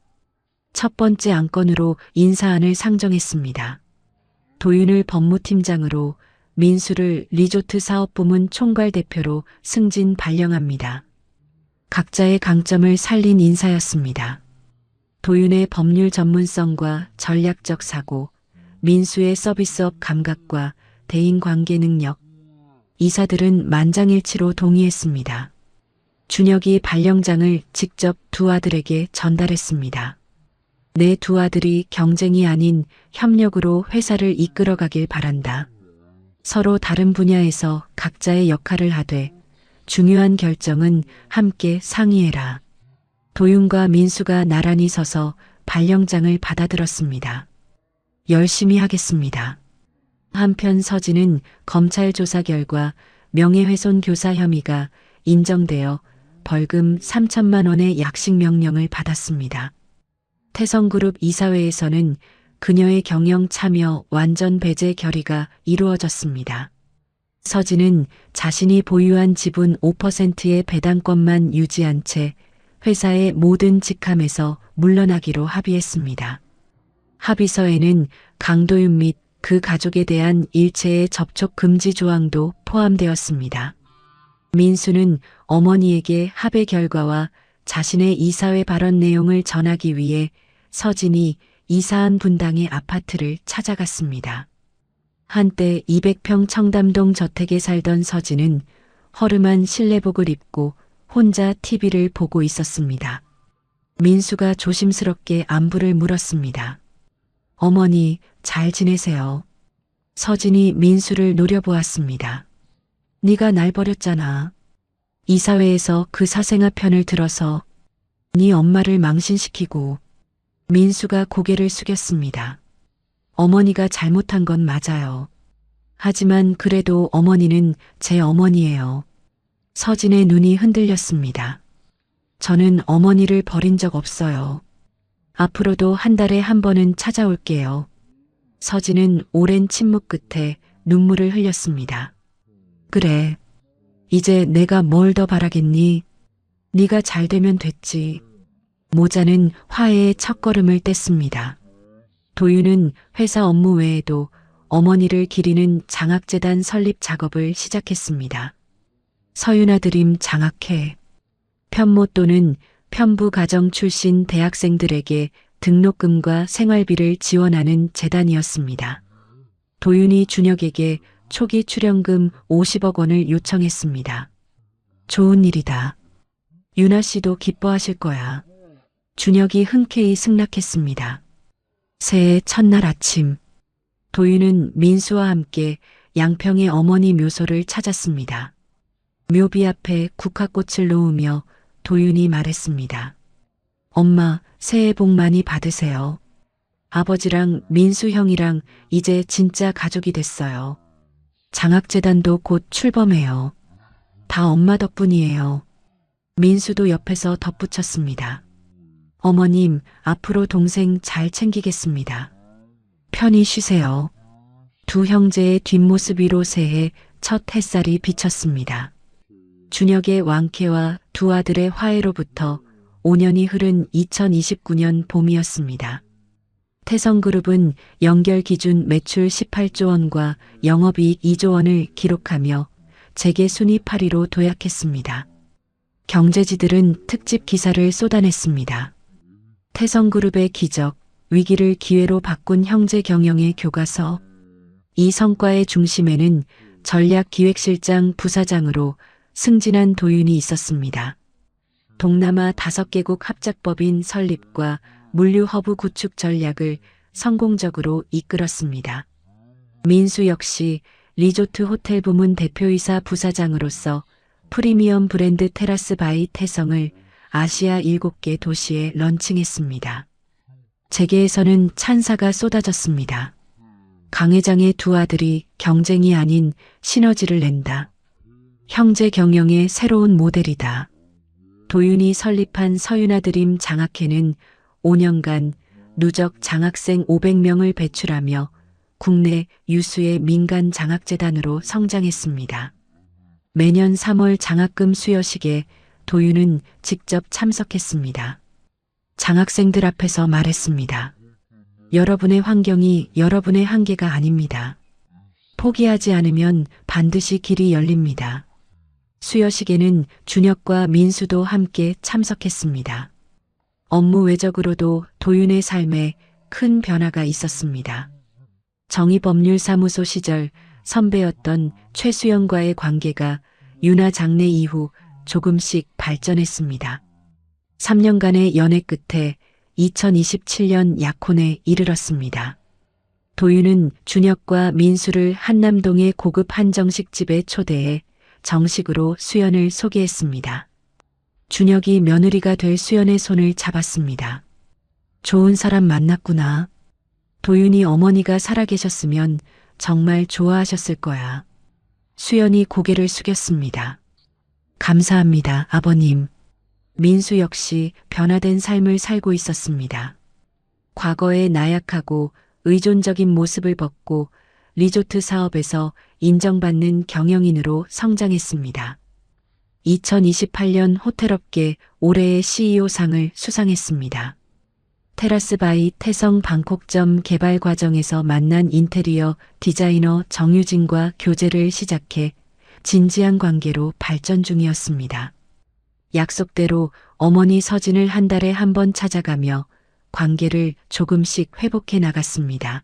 첫 번째 안건으로 인사안을 상정했습니다. 도윤을 법무팀장으로, 민수를 리조트 사업부문 총괄대표로 승진 발령합니다. 각자의 강점을 살린 인사였습니다. 도윤의 법률 전문성과 전략적 사고, 민수의 서비스업 감각과 대인관계 능력, 이사들은 만장일치로 동의했습니다. 준혁이 발령장을 직접 두 아들에게 전달했습니다. 내 두 아들이 경쟁이 아닌 협력으로 회사를 이끌어가길 바란다. 서로 다른 분야에서 각자의 역할을 하되 중요한 결정은 함께 상의해라. 도윤과 민수가 나란히 서서 발령장을 받아들었습니다. 열심히 하겠습니다. 한편 서진은 검찰 조사 결과 명예훼손 교사 혐의가 인정되어 벌금 3천만 원의 약식 명령을 받았습니다. 태성그룹 이사회에서는 그녀의 경영 참여 완전 배제 결의가 이루어졌습니다. 서진은 자신이 보유한 지분 5%의 배당권만 유지한 채 회사의 모든 직함에서 물러나기로 합의했습니다. 합의서에는 강도윤 및 그 가족에 대한 일체의 접촉 금지 조항도 포함되었습니다. 민수는 어머니에게 합의 결과와 자신의 이사회 발언 내용을 전하기 위해 서진이 이사한 분당의 아파트를 찾아갔습니다. 한때 200평 청담동 저택에 살던 서진은 허름한 실내복을 입고 혼자 TV를 보고 있었습니다. 민수가 조심스럽게 안부를 물었습니다. 어머니, 잘 지내세요? 서진이 민수를 노려보았습니다. 네가 날 버렸잖아. 이사회에서 그 사생아 편을 들어서 네 엄마를 망신시키고. 민수가 고개를 숙였습니다. 어머니가 잘못한 건 맞아요. 하지만 그래도 어머니는 제 어머니예요. 서진의 눈이 흔들렸습니다. 저는 어머니를 버린 적 없어요. 앞으로도 한 달에 한 번은 찾아올게요. 서진은 오랜 침묵 끝에 눈물을 흘렸습니다. 그래. 이제 내가 뭘 더 바라겠니? 네가 잘 되면 됐지. 모자는 화해의 첫걸음을 뗐습니다. 도윤은 회사 업무 외에도 어머니를 기리는 장학재단 설립 작업을 시작했습니다. 서윤아 드림 장학회. 편모 또는 편부 가정 출신 대학생들에게 등록금과 생활비를 지원하는 재단이었습니다. 도윤이 준혁에게 초기 출연금 50억 원을 요청했습니다. 좋은 일이다. 윤아 씨도 기뻐하실 거야. 준혁이 흔쾌히 승낙했습니다. 새해 첫날 아침, 도윤은 민수와 함께 양평의 어머니 묘소를 찾았습니다. 묘비 앞에 국화꽃을 놓으며 도윤이 말했습니다. 엄마, 새해 복 많이 받으세요. 아버지랑 민수 형이랑 이제 진짜 가족이 됐어요. 장학재단도 곧 출범해요. 다 엄마 덕분이에요. 민수도 옆에서 덧붙였습니다. 어머님, 앞으로 동생 잘 챙기겠습니다. 편히 쉬세요. 두 형제의 뒷모습 위로 새해 첫 햇살이 비쳤습니다. 준혁의 완쾌와 두 아들의 화해로부터 5년이 흐른 2029년 봄이었습니다. 태성그룹은 연결 기준 매출 18조 원과 영업이익 2조 원을 기록하며 재계 순위 8위로 도약했습니다. 경제지들은 특집 기사를 쏟아냈습니다. 태성그룹의 기적, 위기를 기회로 바꾼 형제 경영의 교과서. 이 성과의 중심에는 전략기획실장 부사장으로 승진한 도윤이 있었습니다. 동남아 5개국 합작법인 설립과 물류허브 구축 전략을 성공적으로 이끌었습니다. 민수 역시 리조트 호텔 부문 대표이사 부사장으로서 프리미엄 브랜드 테라스 바이 태성을 아시아 7개 도시에 런칭했습니다. 재계에서는 찬사가 쏟아졌습니다. 강 회장의 두 아들이 경쟁이 아닌 시너지를 낸다. 형제 경영의 새로운 모델이다. 도윤이 설립한 서윤아 드림 장학회는 5년간 누적 장학생 500명을 배출하며 국내 유수의 민간 장학재단으로 성장했습니다. 매년 3월 장학금 수여식에 도윤은 직접 참석했습니다. 장학생들 앞에서 말했습니다. 여러분의 환경이 여러분의 한계가 아닙니다. 포기하지 않으면 반드시 길이 열립니다. 수여식에는 준혁과 민수도 함께 참석했습니다. 업무 외적으로도 도윤의 삶에 큰 변화가 있었습니다. 정의법률사무소 시절 선배였던 최수영과의 관계가 윤아 장례 이후 조금씩 발전했습니다. 3년간의 연애 끝에 2027년 약혼에 이르렀습니다. 도윤은 준혁과 민수를 한남동의 고급 한정식 집에 초대해 정식으로 수연을 소개했습니다. 준혁이 며느리가 될 수연의 손을 잡았습니다. 좋은 사람 만났구나. 도윤이 어머니가 살아계셨으면 정말 좋아하셨을 거야. 수연이 고개를 숙였습니다. 감사합니다, 아버님. 민수 역시 변화된 삶을 살고 있었습니다. 과거의 나약하고 의존적인 모습을 벗고 리조트 사업에서 인정받는 경영인으로 성장했습니다. 2028년 호텔업계 올해의 CEO상을 수상했습니다. 테라스 바이 태성 방콕점 개발 과정에서 만난 인테리어 디자이너 정유진과 교제를 시작해 진지한 관계로 발전 중이었습니다. 약속대로 어머니 서진을 한 달에 한 번 찾아가며 관계를 조금씩 회복해 나갔습니다.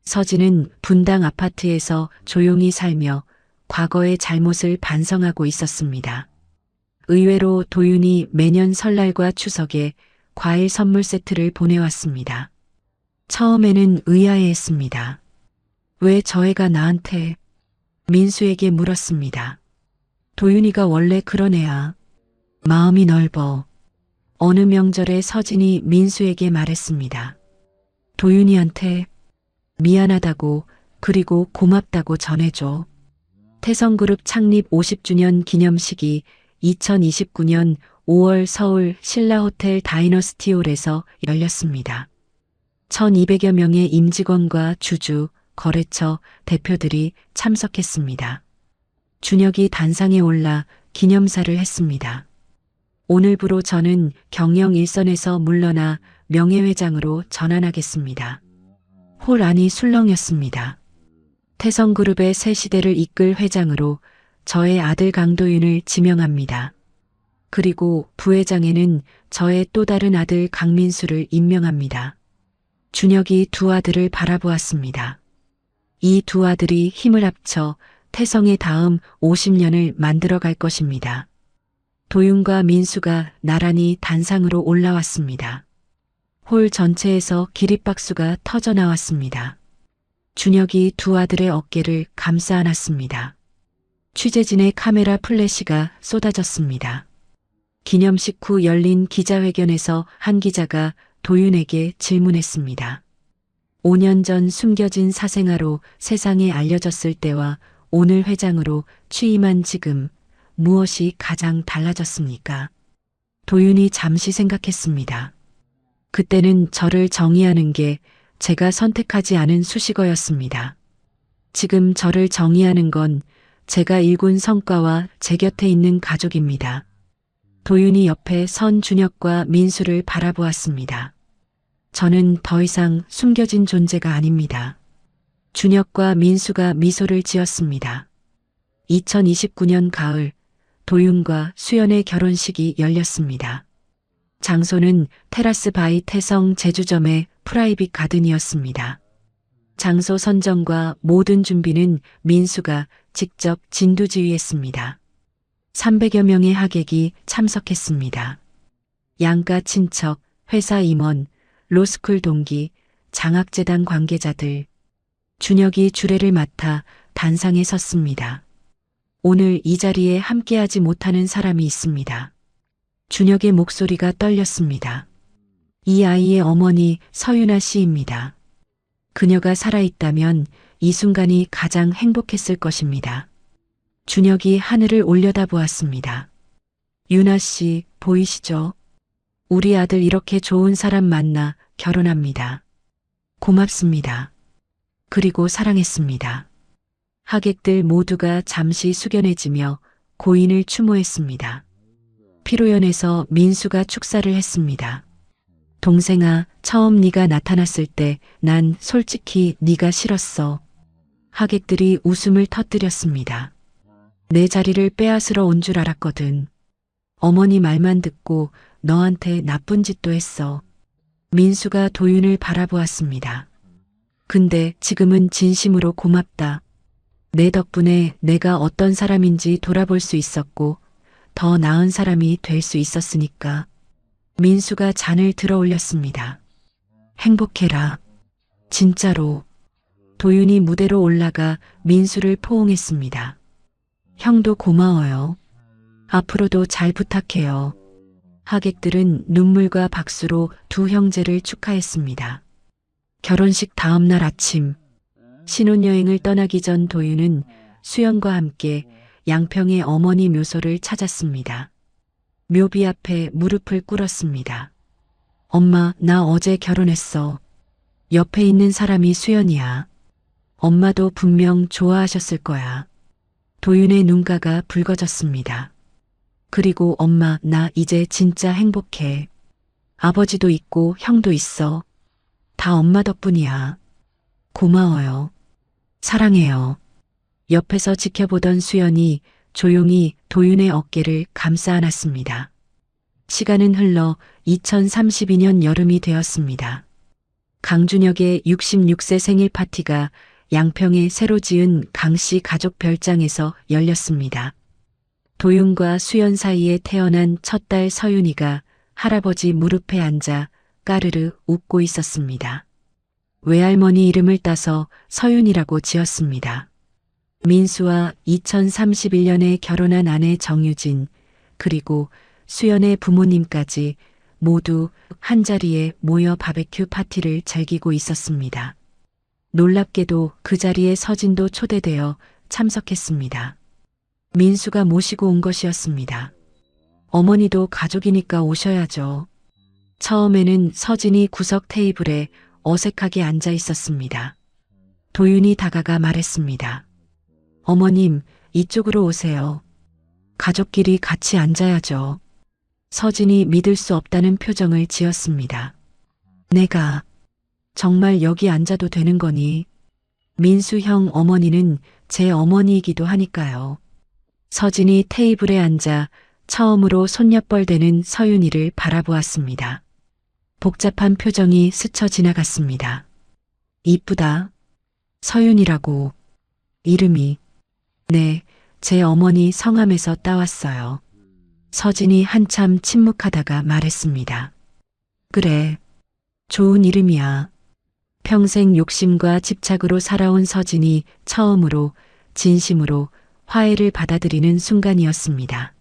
서진은 분당 아파트에서 조용히 살며 과거의 잘못을 반성하고 있었습니다. 의외로 도윤이 매년 설날과 추석에 과일 선물 세트를 보내왔습니다. 처음에는 의아해했습니다. 왜 저 애가 나한테? 민수에게 물었습니다. 도윤이가 원래 그런 애야. 마음이 넓어. 어느 명절에 서진이 민수에게 말했습니다. 도윤이한테 미안하다고 그리고 고맙다고 전해줘. 태성그룹 창립 50주년 기념식이 2029년 5월 서울 신라호텔 다이너스티홀에서 열렸습니다. 1200여 명의 임직원과 주주, 거래처 대표들이 참석했습니다. 준혁이 단상에 올라 기념사를 했습니다. 오늘부로 저는 경영 일선에서 물러나 명예회장으로 전환하겠습니다. 홀 안이 술렁였습니다. 태성그룹의 새 시대를 이끌 회장으로 저의 아들 강도윤을 지명합니다. 그리고 부회장에는 저의 또 다른 아들 강민수를 임명합니다. 준혁이 두 아들을 바라보았습니다. 이 두 아들이 힘을 합쳐 태성의 다음 50년을 만들어갈 것입니다. 도윤과 민수가 나란히 단상으로 올라왔습니다. 홀 전체에서 기립박수가 터져 나왔습니다. 준혁이 두 아들의 어깨를 감싸 안았습니다. 취재진의 카메라 플래시가 쏟아졌습니다. 기념식 후 열린 기자회견에서 한 기자가 도윤에게 질문했습니다. 5년 전 숨겨진 사생아로 세상에 알려졌을 때와 오늘 회장으로 취임한 지금 무엇이 가장 달라졌습니까? 도윤이 잠시 생각했습니다. 그때는 저를 정의하는 게 제가 선택하지 않은 수식어였습니다. 지금 저를 정의하는 건 제가 일군 성과와 제 곁에 있는 가족입니다. 도윤이 옆에 선 준혁과 민수를 바라보았습니다. 저는 더 이상 숨겨진 존재가 아닙니다. 준혁과 민수가 미소를 지었습니다. 2029년 가을, 도윤과 수연의 결혼식이 열렸습니다. 장소는 테라스 바이 태성 제주점의 프라이빗 가든이었습니다. 장소 선정과 모든 준비는 민수가 직접 진두지휘했습니다. 300여 명의 하객이 참석했습니다. 양가 친척, 회사 임원, 로스쿨 동기, 장학재단 관계자들. 준혁이 주례를 맡아 단상에 섰습니다. 오늘 이 자리에 함께하지 못하는 사람이 있습니다. 준혁의 목소리가 떨렸습니다. 이 아이의 어머니 서윤아 씨입니다. 그녀가 살아있다면 이 순간이 가장 행복했을 것입니다. 준혁이 하늘을 올려다보았습니다. 윤아 씨, 보이시죠? 우리 아들 이렇게 좋은 사람 만나 결혼합니다. 고맙습니다. 그리고 사랑했습니다. 하객들 모두가 잠시 숙연해지며 고인을 추모했습니다. 피로연에서 민수가 축사를 했습니다. 동생아, 처음 네가 나타났을 때 난 솔직히 네가 싫었어. 하객들이 웃음을 터뜨렸습니다. 내 자리를 빼앗으러 온 줄 알았거든. 어머니 말만 듣고 너한테 나쁜 짓도 했어. 민수가 도윤을 바라보았습니다. 근데 지금은 진심으로 고맙다. 내 덕분에 내가 어떤 사람인지 돌아볼 수 있었고 더 나은 사람이 될 수 있었으니까. 민수가 잔을 들어 올렸습니다. 행복해라. 진짜로. 도윤이 무대로 올라가 민수를 포옹했습니다. 형도 고마워요. 앞으로도 잘 부탁해요. 하객들은 눈물과 박수로 두 형제를 축하했습니다. 결혼식 다음 날 아침, 신혼여행을 떠나기 전 도윤은 수연과 함께 양평의 어머니 묘소를 찾았습니다. 묘비 앞에 무릎을 꿇었습니다. 엄마, 나 어제 결혼했어. 옆에 있는 사람이 수연이야. 엄마도 분명 좋아하셨을 거야. 도윤의 눈가가 붉어졌습니다. 그리고 엄마, 나 이제 진짜 행복해. 아버지도 있고 형도 있어. 다 엄마 덕분이야. 고마워요. 사랑해요. 옆에서 지켜보던 수연이 조용히 도윤의 어깨를 감싸 안았습니다. 시간은 흘러 2032년 여름이 되었습니다. 강준혁의 66세 생일 파티가 양평에 새로 지은 강씨 가족 별장에서 열렸습니다. 도윤과 수연 사이에 태어난 첫 딸 서윤이가 할아버지 무릎에 앉아 까르르 웃고 있었습니다. 외할머니 이름을 따서 서윤이라고 지었습니다. 민수와 2031년에 결혼한 아내 정유진, 그리고 수연의 부모님까지 모두 한자리에 모여 바베큐 파티를 즐기고 있었습니다. 놀랍게도 그 자리에 서진도 초대되어 참석했습니다. 민수가 모시고 온 것이었습니다. 어머니도 가족이니까 오셔야죠. 처음에는 서진이 구석 테이블에 어색하게 앉아 있었습니다. 도윤이 다가가 말했습니다. 어머님, 이쪽으로 오세요. 가족끼리 같이 앉아야죠. 서진이 믿을 수 없다는 표정을 지었습니다. 내가 정말 여기 앉아도 되는 거니? 민수 형 어머니는 제 어머니이기도 하니까요. 서진이 테이블에 앉아 처음으로 손녀뻘되는 서윤이를 바라보았습니다. 복잡한 표정이 스쳐 지나갔습니다. 이쁘다. 서윤이라고. 이름이. 네, 제 어머니 성함에서 따왔어요. 서진이 한참 침묵하다가 말했습니다. 그래, 좋은 이름이야. 평생 욕심과 집착으로 살아온 서진이 처음으로 진심으로 화해를 받아들이는 순간이었습니다.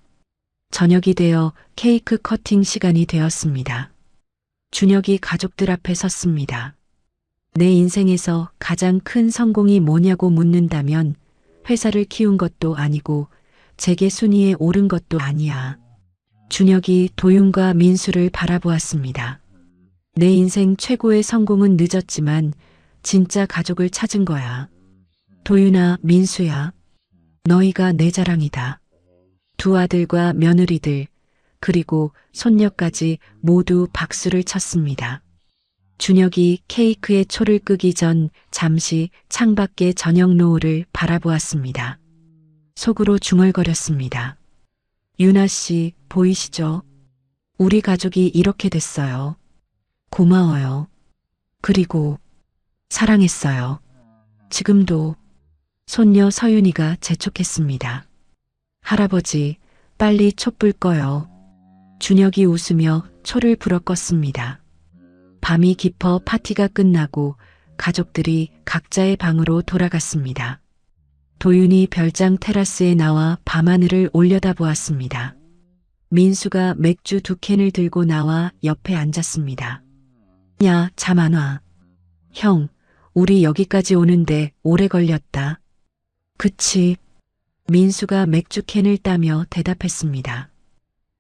저녁이 되어 케이크 커팅 시간이 되었습니다. 준혁이 가족들 앞에 섰습니다. 내 인생에서 가장 큰 성공이 뭐냐고 묻는다면 회사를 키운 것도 아니고 재계 순위에 오른 것도 아니야. 준혁이 도윤과 민수를 바라보았습니다. 내 인생 최고의 성공은 늦었지만 진짜 가족을 찾은 거야. 도윤아, 민수야. 너희가 내 자랑이다. 두 아들과 며느리들, 그리고 손녀까지 모두 박수를 쳤습니다. 준혁이 케이크에 초를 끄기 전 잠시 창밖의 저녁 노을을 바라보았습니다. 속으로 중얼거렸습니다. 유나 씨, 보이시죠? 우리 가족이 이렇게 됐어요. 고마워요. 그리고 사랑했어요. 지금도. 손녀 서윤이가 재촉했습니다. 할아버지, 빨리 촛불 꺼요. 준혁이 웃으며 초를 불어 껐습니다. 밤이 깊어 파티가 끝나고 가족들이 각자의 방으로 돌아갔습니다. 도윤이 별장 테라스에 나와 밤하늘을 올려다보았습니다. 민수가 맥주 2캔을 들고 나와 옆에 앉았습니다. 야, 잠 안 와. 형, 우리 여기까지 오는데 오래 걸렸다. 그치. 민수가 맥주 캔을 따며 대답했습니다.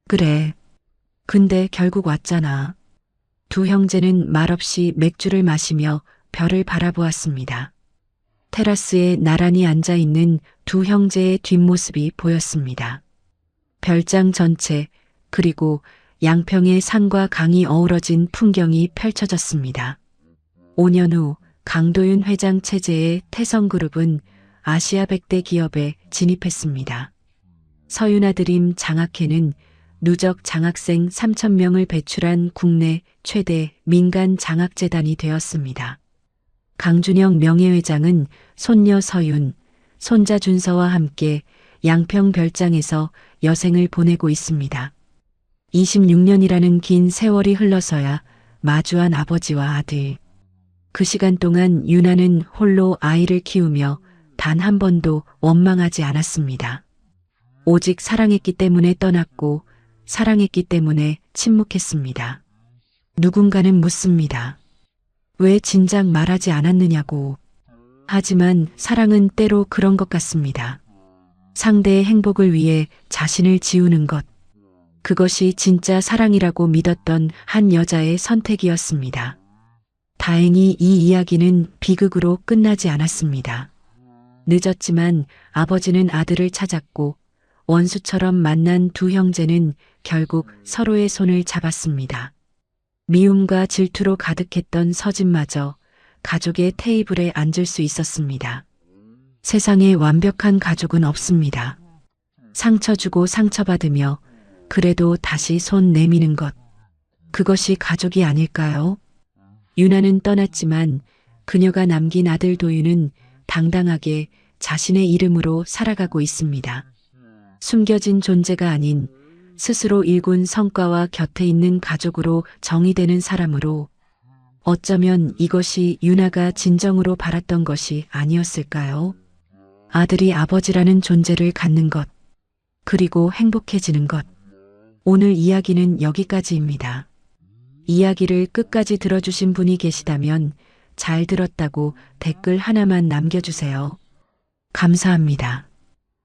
그래. 근데 결국 왔잖아. 두 형제는 말없이 맥주를 마시며 별을 바라보았습니다. 테라스에 나란히 앉아있는 두 형제의 뒷모습이 보였습니다. 별장 전체, 그리고 양평의 산과 강이 어우러진 풍경이 펼쳐졌습니다. 5년 후 강도윤 회장 체제의 태성그룹은 아시아 100대 기업에 진입했습니다. 서윤아 드림 장학회는 누적 장학생 3,000명을 배출한 국내 최대 민간 장학재단이 되었습니다. 강준영 명예회장은 손녀 서윤, 손자 준서와 함께 양평 별장에서 여생을 보내고 있습니다. 26년이라는 긴 세월이 흘러서야 마주한 아버지와 아들. 그 시간 동안 유나는 홀로 아이를 키우며 단 한 번도 원망하지 않았습니다. 오직 사랑했기 때문에 떠났고 사랑했기 때문에 침묵했습니다. 누군가는 묻습니다. 왜 진작 말하지 않았느냐고. 하지만 사랑은 때로 그런 것 같습니다. 상대의 행복을 위해 자신을 지우는 것. 그것이 진짜 사랑이라고 믿었던 한 여자의 선택이었습니다. 다행히 이 이야기는 비극으로 끝나지 않았습니다. 늦었지만 아버지는 아들을 찾았고 원수처럼 만난 두 형제는 결국 서로의 손을 잡았습니다. 미움과 질투로 가득했던 서진마저 가족의 테이블에 앉을 수 있었습니다. 세상에 완벽한 가족은 없습니다. 상처 주고 상처받으며 그래도 다시 손 내미는 것. 그것이 가족이 아닐까요? 유나는 떠났지만 그녀가 남긴 아들 도윤은 당당하게 자신의 이름으로 살아가고 있습니다. 숨겨진 존재가 아닌 스스로 일군 성과와 곁에 있는 가족으로 정의되는 사람으로 어쩌면 이것이 유나가 진정으로 바랐던 것이 아니었을까요? 아들이 아버지라는 존재를 갖는 것, 그리고 행복해지는 것. 오늘 이야기는 여기까지입니다. 이야기를 끝까지 들어주신 분이 계시다면 잘 들었다고 댓글 하나만 남겨주세요. 감사합니다.